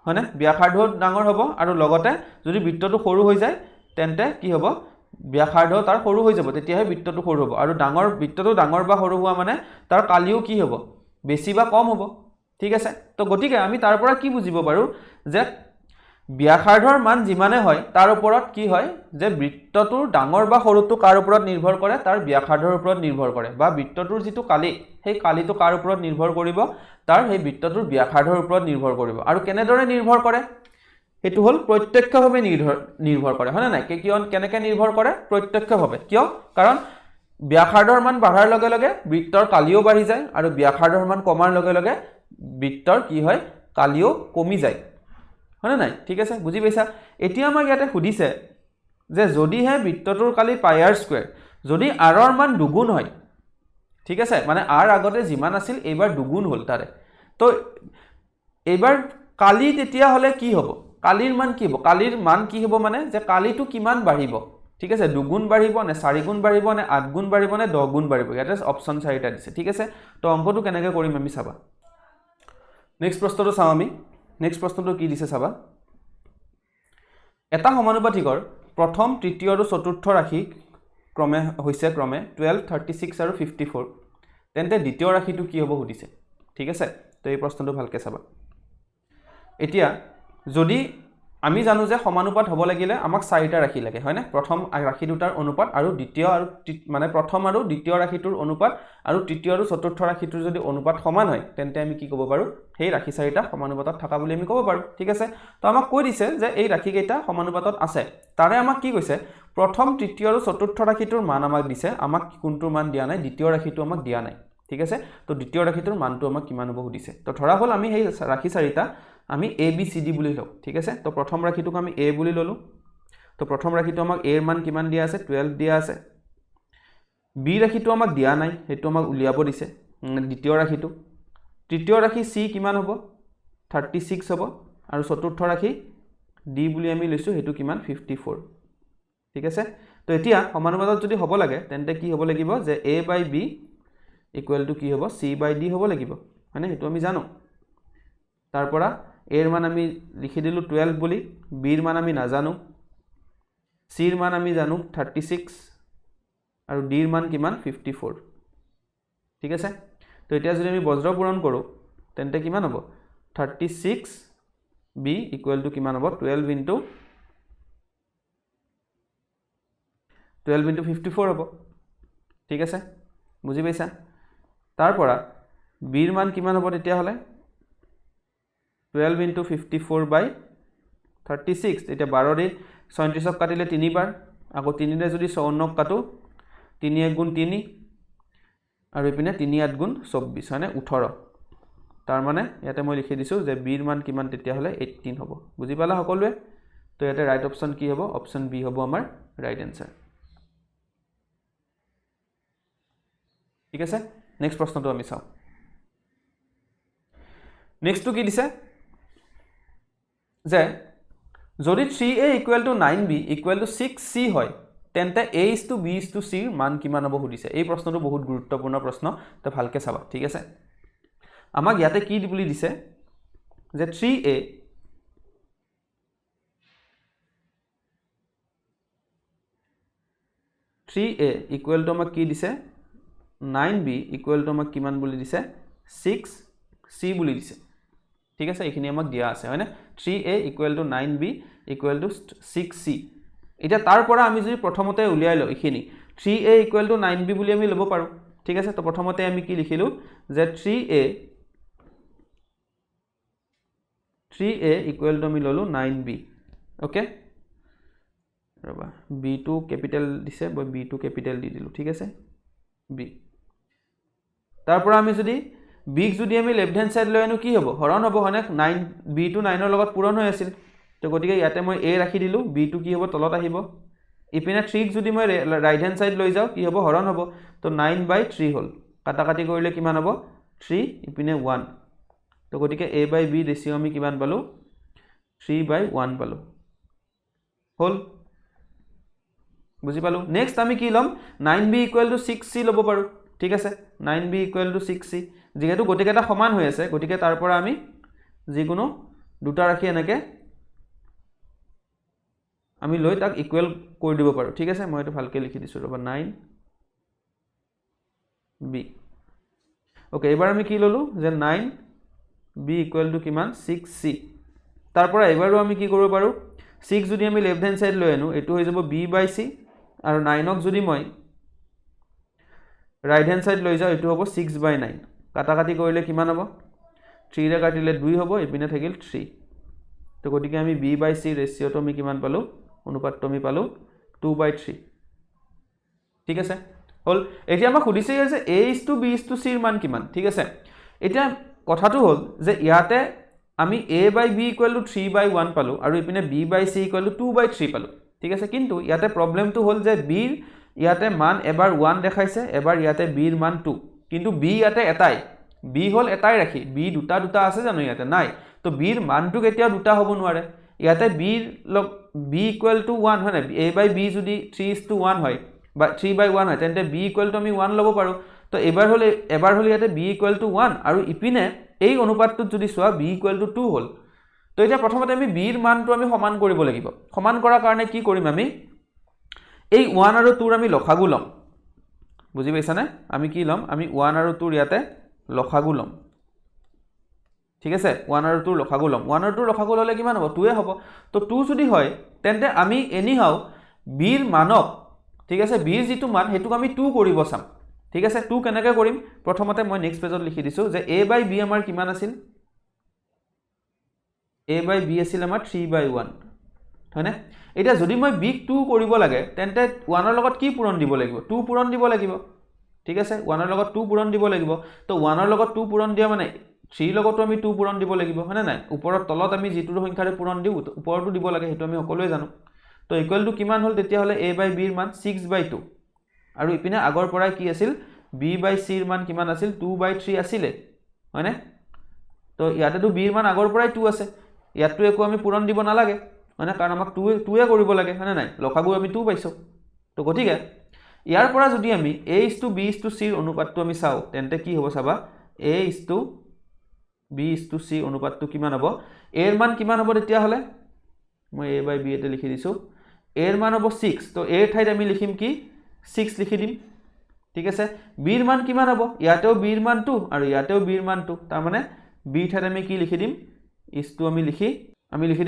হয়নে ব্যাসাৰ্ধ ডাঙৰ হ'ব আৰু লগতে যদি বৃত্তটো সৰু হৈ যায় তেন্তে কি হ'ব ব্যাসাৰ্ধ তাৰ সৰু হৈ যাব তেতিয়াহে বৃত্তটো সৰু হ'ব আৰু ডাঙৰ বৃত্তটো ডাঙৰ বা সৰু হোৱা মানে তাৰ কালিও কি হ'ব বেছি বা কম হ'ব ঠিক আছে তো গতিকে আমি তাৰ পৰা কি বুজিব পাৰো যে ব্যাসাৰ্ধৰ মান যিমানে হয় তাৰ ওপৰত কি হয় যে বৃত্তটোৰ ডাঙৰ বা সৰুটো কাৰ ওপৰত নিৰ্ভৰ কৰে তাৰ ব্যাসাৰ্ধৰ ওপৰত নিৰ্ভৰ কৰে বা বৃত্তটোৰ যিটো কালি সেই কালিটো কাৰ ওপৰত নিৰ্ভৰ কৰিব তাৰ সেই বৃত্তটোৰ ব্যাসাৰ্ধৰ ওপৰত নিৰ্ভৰ কৰিব আৰু কেনেদৰে নিৰ্ভৰ কৰে এটো হল প্ৰত্যক্ষভাৱে নিৰ্ভৰ কৰে হয় না নাই কেনেকৈ নিৰ্ভৰ কৰে প্ৰত্যক্ষভাৱে কিয় কাৰণ ব্যাসাৰ্ধৰ মান বাঢ়াৰ লগে লগে বৃত্তৰ কালিও বাঢ়ি যায় আৰু ব্যাসাৰ্ধৰ মান কমাৰ লগে লগে বৃত্তৰ কি হয় কালিও কমি যায় হয় না নাই ঠিক আছে বুজি পাইছা এতিয়া আমাক ইয়াতে সুধিছে যে যদিহে বৃত্তটোৰ কালি πr² যদি r ৰ মান দুগুণ হয় ঠিক আছে মানে r আগতে যিমান আছিল এইবাৰ দুগুণ হল তাৰে তো এইবাৰ কালি তেতিয়া হলে কি হ'ব কালিৰ মান কি হ'ব কালিৰ মান কি হ'ব মানে যে কালিটো কিমান বাঢ়িব ঠিক আছে দুগুণ বাঢ়িব নে 4 গুণ বাঢ়িব নে 8 গুণ বাঢ়িব নে 10 গুণ বাঢ়িব ইয়াতে অপচন 4টা দিছে ঠিক আছে তো অংকটো কেনেকৈ কৰিম আমি চাবা নেক্সট প্ৰশ্নটো চাও আমি নেক্সট প্ৰশ্নটো কি দিছে চাবা এটা সমানুপাতিকৰ প্ৰথম তৃতীয় আৰু চতুৰ্থ ৰাশি ক্ৰমে হৈছে ক্ৰমে 12 36 আৰু 54 তেন্তে দ্বিতীয় ৰাশিটো কি হ'ব সুধিছে ঠিক আছে তো এই প্ৰশ্নটো ভালকৈ চাবা এতিয়া যদি আমি জানো যে সমানুপাত হ'ব লাগিলে আমাক 4টা ৰাশি লাগে হয় না প্ৰথম ৰাশি দুটাৰ অনুপাত আৰু দ্বিতীয় আৰু মানে প্ৰথম আৰু দ্বিতীয় ৰাশিটোৰ অনুপাত আৰু তৃতীয় আৰু চতুৰ্থ ৰাশিটোৰ যদি অনুপাত সমান হয় তেন্তে আমি কি ক'ব পাৰো সেই ৰাশি 4টা সমানুপাতত থকা বুলি আমি ক'ব পাৰো ঠিক আছে তো আমাক কৈ দিছে যে এই ৰাশি কেইটা সমানুপাতত আছে তাৰে আমাক কি কৈছে প্ৰথম তৃতীয় আৰু চতুৰ্থ ৰাশিটোৰ মান আমাক দিছে আমাক কোনটোৰ মান দিয়া নাই দ্বিতীয় ৰাশিটো আমাক দিয়া নাই ঠিক আছে তো দ্বিতীয় ৰাশিটোৰ মানটো আমাক কিমান হ'ব সুধিছে তো ধৰা হল আমি সেই ৰাশি 4টা আমি a b c d বুলি লও ঠিক আছে তো প্ৰথম ৰাশিটোক আমি a বুলি ললো তো প্ৰথম ৰাশিটো আমাক a ৰ মান কিমান দিয়া আছে 12 দিয়া আছে b ৰাশিটো আমাক দিয়া নাই হেতু আমাক উলিয়াব দিছে দ্বিতীয় ৰাশিটো তৃতীয় ৰাশি c কিমান হ'ব 36 হ'ব আৰু চতুৰ্থ ৰাশি d বুলি আমি লৈছো হেতু কিমান 54 ঠিক আছে তো এতিয়া সমানুপাতত যদি হ'ব লাগে তেন্তে কি হ'ব লাগিব যে a by b equal to কি হ'ব c by d হ'ব লাগিব মানে হেতু আমি জানো তাৰ পৰা a ৰ মান আমি লিখি দিলো 12 বুলি b ৰ মান আমি নাজানো c ৰ মান আমি জানো 36 আৰু d ৰ মান কিমান 54 ঠিক আছে তো এতিয়া যদি আমি বজ্ৰ পূৰণ কৰো তেন্তে কিমান হ'ব 36 b ইকুৱেল টু কিমান হ'ব 12 into 54 হ'ব ঠিক আছে বুজি পাইছা তাৰ পৰা b ৰ মান কিমান হ'ব তেতিয়া হলে 12 into 54 by 36 এটা 12 ৰে 37 ক কাটিলে 3 বাৰ আকৌ 3 ৰে যদি 54 কাটো 3 1 গুণ 3 আৰু ইপিনে 3 8 গুণ 24 মানে 18 তাৰ মানে ইয়াতে মই লিখি দিছো যে b ৰ মান কিমান তেতিয়া হলে 18 হ'ব বুজি পালা সকলোৱে তো ইয়াতে ৰাইট অপচন কি হ'ব অপচন বি হ'ব আমাৰ ৰাইট আনসাৰ ঠিক আছে নেক্সট প্ৰশ্নটো আমি চাও নেক্সটটো কি দিছে যে যদি 3a equal to 9b equal to 6c হয় তেন্তে a is to b is to c ৰ মান কিমান হ'ব সুধিছে এই প্ৰশ্নটো বহুত গুৰুত্বপূৰ্ণ প্ৰশ্ন তো ভালকৈ চাবা ঠিক আছে আমাক ইয়াতে কি বুলি দিছে যে 3a equal to আমাক কি দিছে 9b equal to আমাক কিমান বুলি দিছে 6c বুলি দিছে ঠিক আছে এইখিনি আমাক দিয়া আছে হয়নে 3a equal to 9b equal to 6c এটা তাৰ পৰা আমি যদি প্ৰথমতে উলিয়াই লও এইখিনি 3a equal to 9b বুলি আমি লব পাৰো ঠিক আছে তো প্ৰথমতে আমি কি লিখিলো যে 3a equal to আমি ললো 9b ওকে ৰবা b2 ক্যাপিটাল দিছে মই b2 ক্যাপিটাল দি দিলো ঠিক আছে b তাৰ পৰা আমি যদি b যদি আমি লেফট হ্যান্ড সাইড লৈ আনো কি হ'ব হৰণ হ'ব হনে 9 b2 9 ৰ লগত পূৰণ হৈ আছিল তো গতিকে ইয়াতে মই a ৰাখি দিলো b2 কি হ'ব তলত আহিব ইপিনে 3 যদি মই ৰাইট হ্যান্ড সাইড লৈ যাও কি হ'ব হৰণ হ'ব তো 9/3 হল কাটা কাটি কৰিলে কিমান হ'ব 3 ইপিনে 1 তো তো গতিকে a by b ৰেচিঅ আমি কিমান পালো 3/1 পালো হল বুজি পালো নেক্সট আমি কি লম 9b = 6c লব পাৰো ঠিক আছে 9b = 6c যেহেতু গতিকেটা সমান হৈ আছে গতিকে তাৰ পৰা আমি যিকোনো দুটা ৰাখি এনেকে আমি লৈ তাক ইকুৱেল কৰি দিব পাৰো ঠিক আছে মই এটা ভালকে লিখি দিছো ৰবা 9b ওকে এবাৰ আমি কি ললো যে 9b = কিমান 6c তাৰ পৰা এবাৰো আমি কি কৰিব পাৰো 6 যদি আমি লেফট হ্যান্ড সাইড লৈ আনো এটো হৈ যাব b/c আৰু 9 ক যদি মই রাইট হ্যান্ড সাইড লৈ যাও এটো হ'ব 6/9 কাটাকাটি কৰিলে কিমান হ'ব 3 ৰে কাটিলে 2 হ'ব এপিনে থাকিল 3 তো গতিকে আমি b/c ৰেচিঅটো আমি কিমান পালো অনুপাতটো আমি পালো 2/3 ঠিক আছে হল এতিয়া আমাক সুধিছে যে a:b:c ৰ মান কিমান ঠিক আছে এতিয়া কথাটো হল যে ইয়াতে আমি a/b = 3/1 পালো আৰু ইপিনে b/c = 2/3 পালো ঠিক আছে কিন্তু ইয়াতে প্ৰবলেমটো হল যে b ৰ ইয়াতে মান এবাৰ 1 দেখাইছে এবাৰ ইয়াতে b ৰ মান 2 কিন্তু b ইয়াতে এটাই b হল এটাই ৰাখি b দুটা দুটা আছে জানো ইয়াতে নাই তো b ৰ মানটো কেতিয়া দুটা হ'ব নোৱাৰে ইয়াতে b = 1 হয় না a/b যদি 3:1 হয় বা 3/1 হয় তেন্তে b = আমি 1 লব পাৰো তো এবাৰ হল ইয়াতে b = 1 আৰু ইপিনে এই অনুপাতটোত যদি সোৱা b = 2 হল তো এটা প্ৰথমতে আমি b ৰ মানটো আমি সমান কৰিব লাগিব সমান কৰাৰ কাৰণে কি কৰিম আমি এই 1 আৰু 2 ৰ আমি লসাগু লম বুজি পাইছানে আমি কি লম আমি 1 আৰু 2 ৰ ইয়াতে লসাগু লম ঠিক আছে 1 আৰু 2 ৰ লসাগু লম 1 আৰু 2 ৰ লসাগু ললে কিমান হ'ব 2 এ হ'ব তো 2 যদি হয় তেন্তে আমি এনিহাউ b ৰ মানক ঠিক আছে b ৰ যেটো মান হেতু আমি 2 কৰিব চাম ঠিক আছে 2 কেনেকৈ কৰিম প্ৰথমতে মই নেক্সট পেজত লিখি দিছো যে a/b আমাৰ কিমান আছিল a/b আছিল আমাৰ 3/1 হয়নে এটা যদি মই b 2 কৰিব লাগে তেন্তে 1 ৰ লগত কি পূৰণ দিব লাগিব 2 পূৰণ দিব লাগিব ঠিক আছে 1 ৰ লগত 2 পূৰণ দিব লাগিব তো 1 ৰ লগত 2 পূৰণ দিয়া মানে 3 লগতো আমি 2 পূৰণ দিব লাগিব হয়নে নাই ওপৰত তলত আমি যেটো সংখ্যাৰে পূৰণ দিও ওপৰটো দিব লাগে হেতু আমি সকলোৱে জানো তো ইকুৱেল টু কিমান হল তেতিয়া হলে a/b ৰ মান 6/2 আৰু ইপিনে আগৰ পৰাই কি আছিল b/c ৰ মান কিমান আছিল 2/3 আছিল হয়নে তো ইয়াতেটো b ৰ মান আগৰ পৰাই 2 আছে ইয়াতটো একো আমি পূৰণ দিব নালাগে মানে কাৰণ আমাক 2 এ কৰিব লাগে হয়নে নাই লসাগু আমি 2 পাইছো তো গতিকে ইয়াৰ পৰা যদি আমি a:b:c ৰ অনুপাতটো আমি চাও তেন্তে কি হ'ব চাবা a:b:c অনুপাতটো কিমান হ'ব a ৰ মান কিমান হ'ব তেতিয়া হলে মই a/b এতে লিখি দিছো a ৰ মান হ'ব 6 তো a ৰ ঠাইত আমি লিখিম কি 6 লিখি দিম ঠিক আছে b ৰ মান কিমান হ'ব ইয়াতেও b ৰ মান 2 আৰু ইয়াতেও b ৰ মান 2 তাৰ মানে b ঠাইত আমি কি লিখি দিম ইছটো আমি লিখি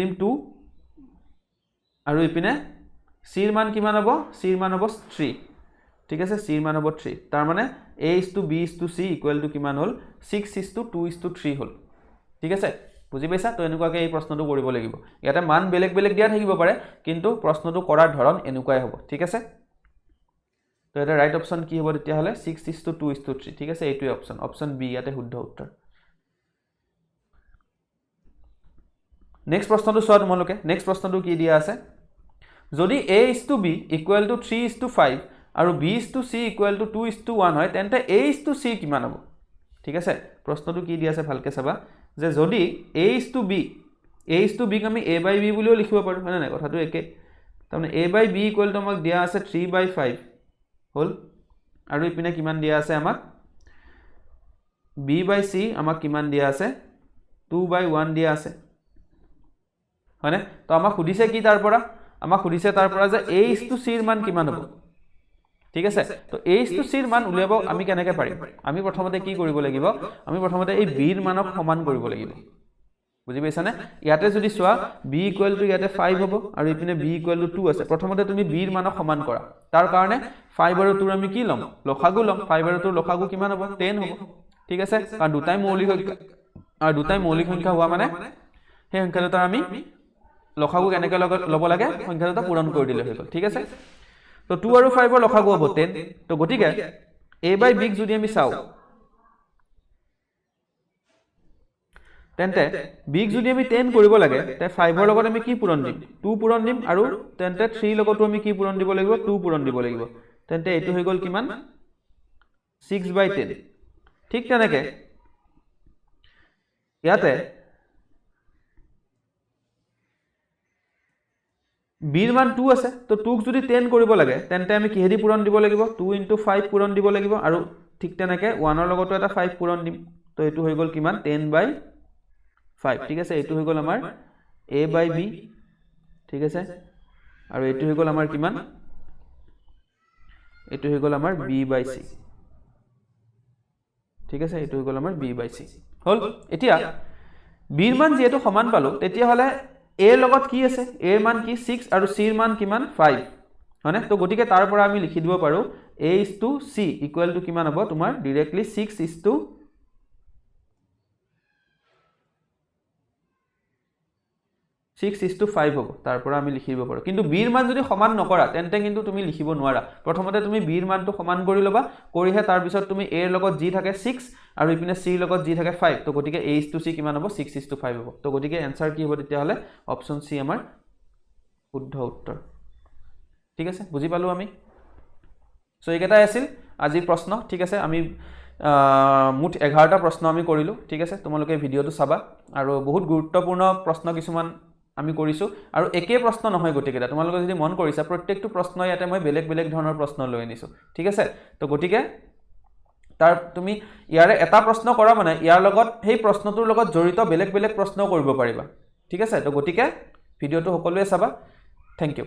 দিম 2 আৰু ইপিনে c ৰ মান কিমান হ'ব c ৰ মান হ'ব 3 ঠিক আছে c ৰ মান হ'ব 3 তাৰ মানে a:b:c = কিমান হল 6:2:3 হল ঠিক আছে বুজি পাইছা তো এনেকুৱাকৈ এই প্ৰশ্নটো কৰিব লাগিব ইয়াতে মান বেলেগ বেলেগ দিয়া থাকিব পাৰে কিন্তু প্ৰশ্নটো কৰাৰ ধৰণ এনেকুৱাই হ'ব ঠিক আছে তো এটা ৰাইট অপচন কি হ'ব তেতিয়া হলে 6:2:3 ঠিক আছে এইটোৱে অপচন বি ইয়াতে শুদ্ধ উত্তৰ নেক্সট প্ৰশ্নটো চোৱা তোমালোকে নেক্সট প্ৰশ্নটো কি দিয়া আছে যদি a:b = 3:5 আৰু b:c = 2:1 হয় তেন্তে a:c কিমান হ'ব ঠিক আছে প্ৰশ্নটো কি দিয়া আছে ভালকে চাবা যে যদি a:b ক আমি a/b বুলিও লিখিব পাৰো মানে নাই কথাটো একে তাৰমানে a/b = আমাক দিয়া আছে 3/5 হল আৰু ইপিনে কিমান দিয়া আছে আমাক b/c আমাক কিমান দিয়া আছে 2/1 দিয়া আছে হয়নে তো আমাক সুধিছে কি তাৰ পৰা আমাক সুধিছে তাৰ পৰা যে a:c ৰ মান কিমান হ'ব ঠিক আছে তো a:c ৰ মান উলিয়াব আমি কেনেকৈ পাৰিম আমি প্ৰথমতে কি কৰিব লাগিব আমি প্ৰথমতে এই b ৰ মানক সমান কৰিব লাগিব বুজি পাইছানে ইয়াতে যদি চোৱা b = ইয়াতে 5 হ'ব আৰু ইপিনে b = 2 আছে প্ৰথমতে তুমি b ৰ মানক সমান কৰা তাৰ কাৰণে 5 আৰু 2 ৰ আমি কি লম লসাগু লম 5 আৰু 2 ৰ লসাগু কিমান হ'ব 10 হ'ব ঠিক আছে কাৰণ দুটাই মৌলিক সংখ্যা হোৱা মানে সেই সংখ্যা দুটাৰ আমি লসাগু কেনেকৈ ল'ব লাগে সংখ্যা দুটা পূৰণ কৰি দিলে হৈ গ'ল ঠিক আছে তো 2 আৰু 5 ৰ লসাগু হ'ব 10 তো গতিকে a/b ক যদি আমি চাও তেন্তে b ক যদি আমি 10 কৰিব লাগে তে 5 ৰ লগত আমি কি পূৰণ দিম 2 পূৰণ দিম আৰু তেন্তে 3 লগতো আমি কি পূৰণ দিব লাগিব 2 পূৰণ দিব লাগিব তেন্তে এটো হৈ গ'ল কিমান 6/10 ঠিক তেনেকৈ ইয়াতে বিৰ মান 2 আছে তো 2ক যদি 10 কৰিব লাগে তেন্তে আমি কিহেদি পূৰণ দিব লাগিব 2 * 5 পূৰণ দিব লাগিব আৰু ঠিক তেনেকৈ 1 ৰ লগতো এটা 5 পূৰণ দিম তো এইটো হৈ গ'ল কিমান 10/5 ঠিক আছে এইটো হৈ গ'ল আমাৰ a/b ঠিক আছে আৰু এইটো হৈ গ'ল আমাৰ কিমান এইটো হৈ গ'ল আমাৰ b/c ঠিক আছে এইটো হৈ গ'ল আমাৰ b/c হল এতিয়া বিৰ মান যেহেতু সমান পালো তেতিয়া হলে a ৰ লগত কি আছে a ৰ মান কি 6 আৰু c ৰ মান কিমান 5 হয়নে তো গতিকে তাৰ পৰা আমি লিখি দিব পাৰো a * c = কিমান হ'ব তোমাৰ ডাইৰেক্টলি 6:5 হ'ব তাৰ পৰা আমি লিখি দিব পাৰো কিন্তু বিৰ মান যদি সমান নকৰা তেন্তে কিন্তু তুমি লিখিব নোৱাৰা প্ৰথমতে তুমি বিৰ মানটো সমান কৰি লবা কৰিহে তাৰ পিছত তুমি a ৰ লগত যি থাকে 6 আৰু ইপিনে c ৰ লগত যি থাকে 5 তো গতিকে a * c কিমান হ'ব 6:5 হ'ব তো গতিকে এনসাৰ কি হ'ব তেতিয়া হলে অপচন সি আমাৰ শুদ্ধ উত্তৰ ঠিক আছে বুজি পালো আমি সো এইকেইটাই আছিল আজিৰ প্ৰশ্ন ঠিক আছে আমি মুঠ 11টা প্ৰশ্ন আমি কৰিলো ঠিক আছে তোমালোকে ভিডিওটো চাবা আৰু বহুত গুৰুত্বপূৰ্ণ প্ৰশ্ন কিছুমান আমি কৰিছো আৰু একে প্ৰশ্ন নহয় গতিকেটা তোমালোকে যদি মন কৰিছা প্ৰত্যেকটো প্ৰশ্ন ইয়াতে মই বেলেগ বেলেগ ধৰণৰ প্ৰশ্ন লৈ আনিছো ঠিক আছে তো গতিকে তাৰ তুমি ইয়াৰে এটা প্ৰশ্ন কৰা মানে ইয়াৰ লগত সেই প্ৰশ্নটোৰ লগত জড়িত বেলেগ বেলেগ প্ৰশ্ন কৰিব পাৰিবা ঠিক আছে তো গতিকে ভিডিওটো সকলোৱে চাবা থ্যাংক ইউ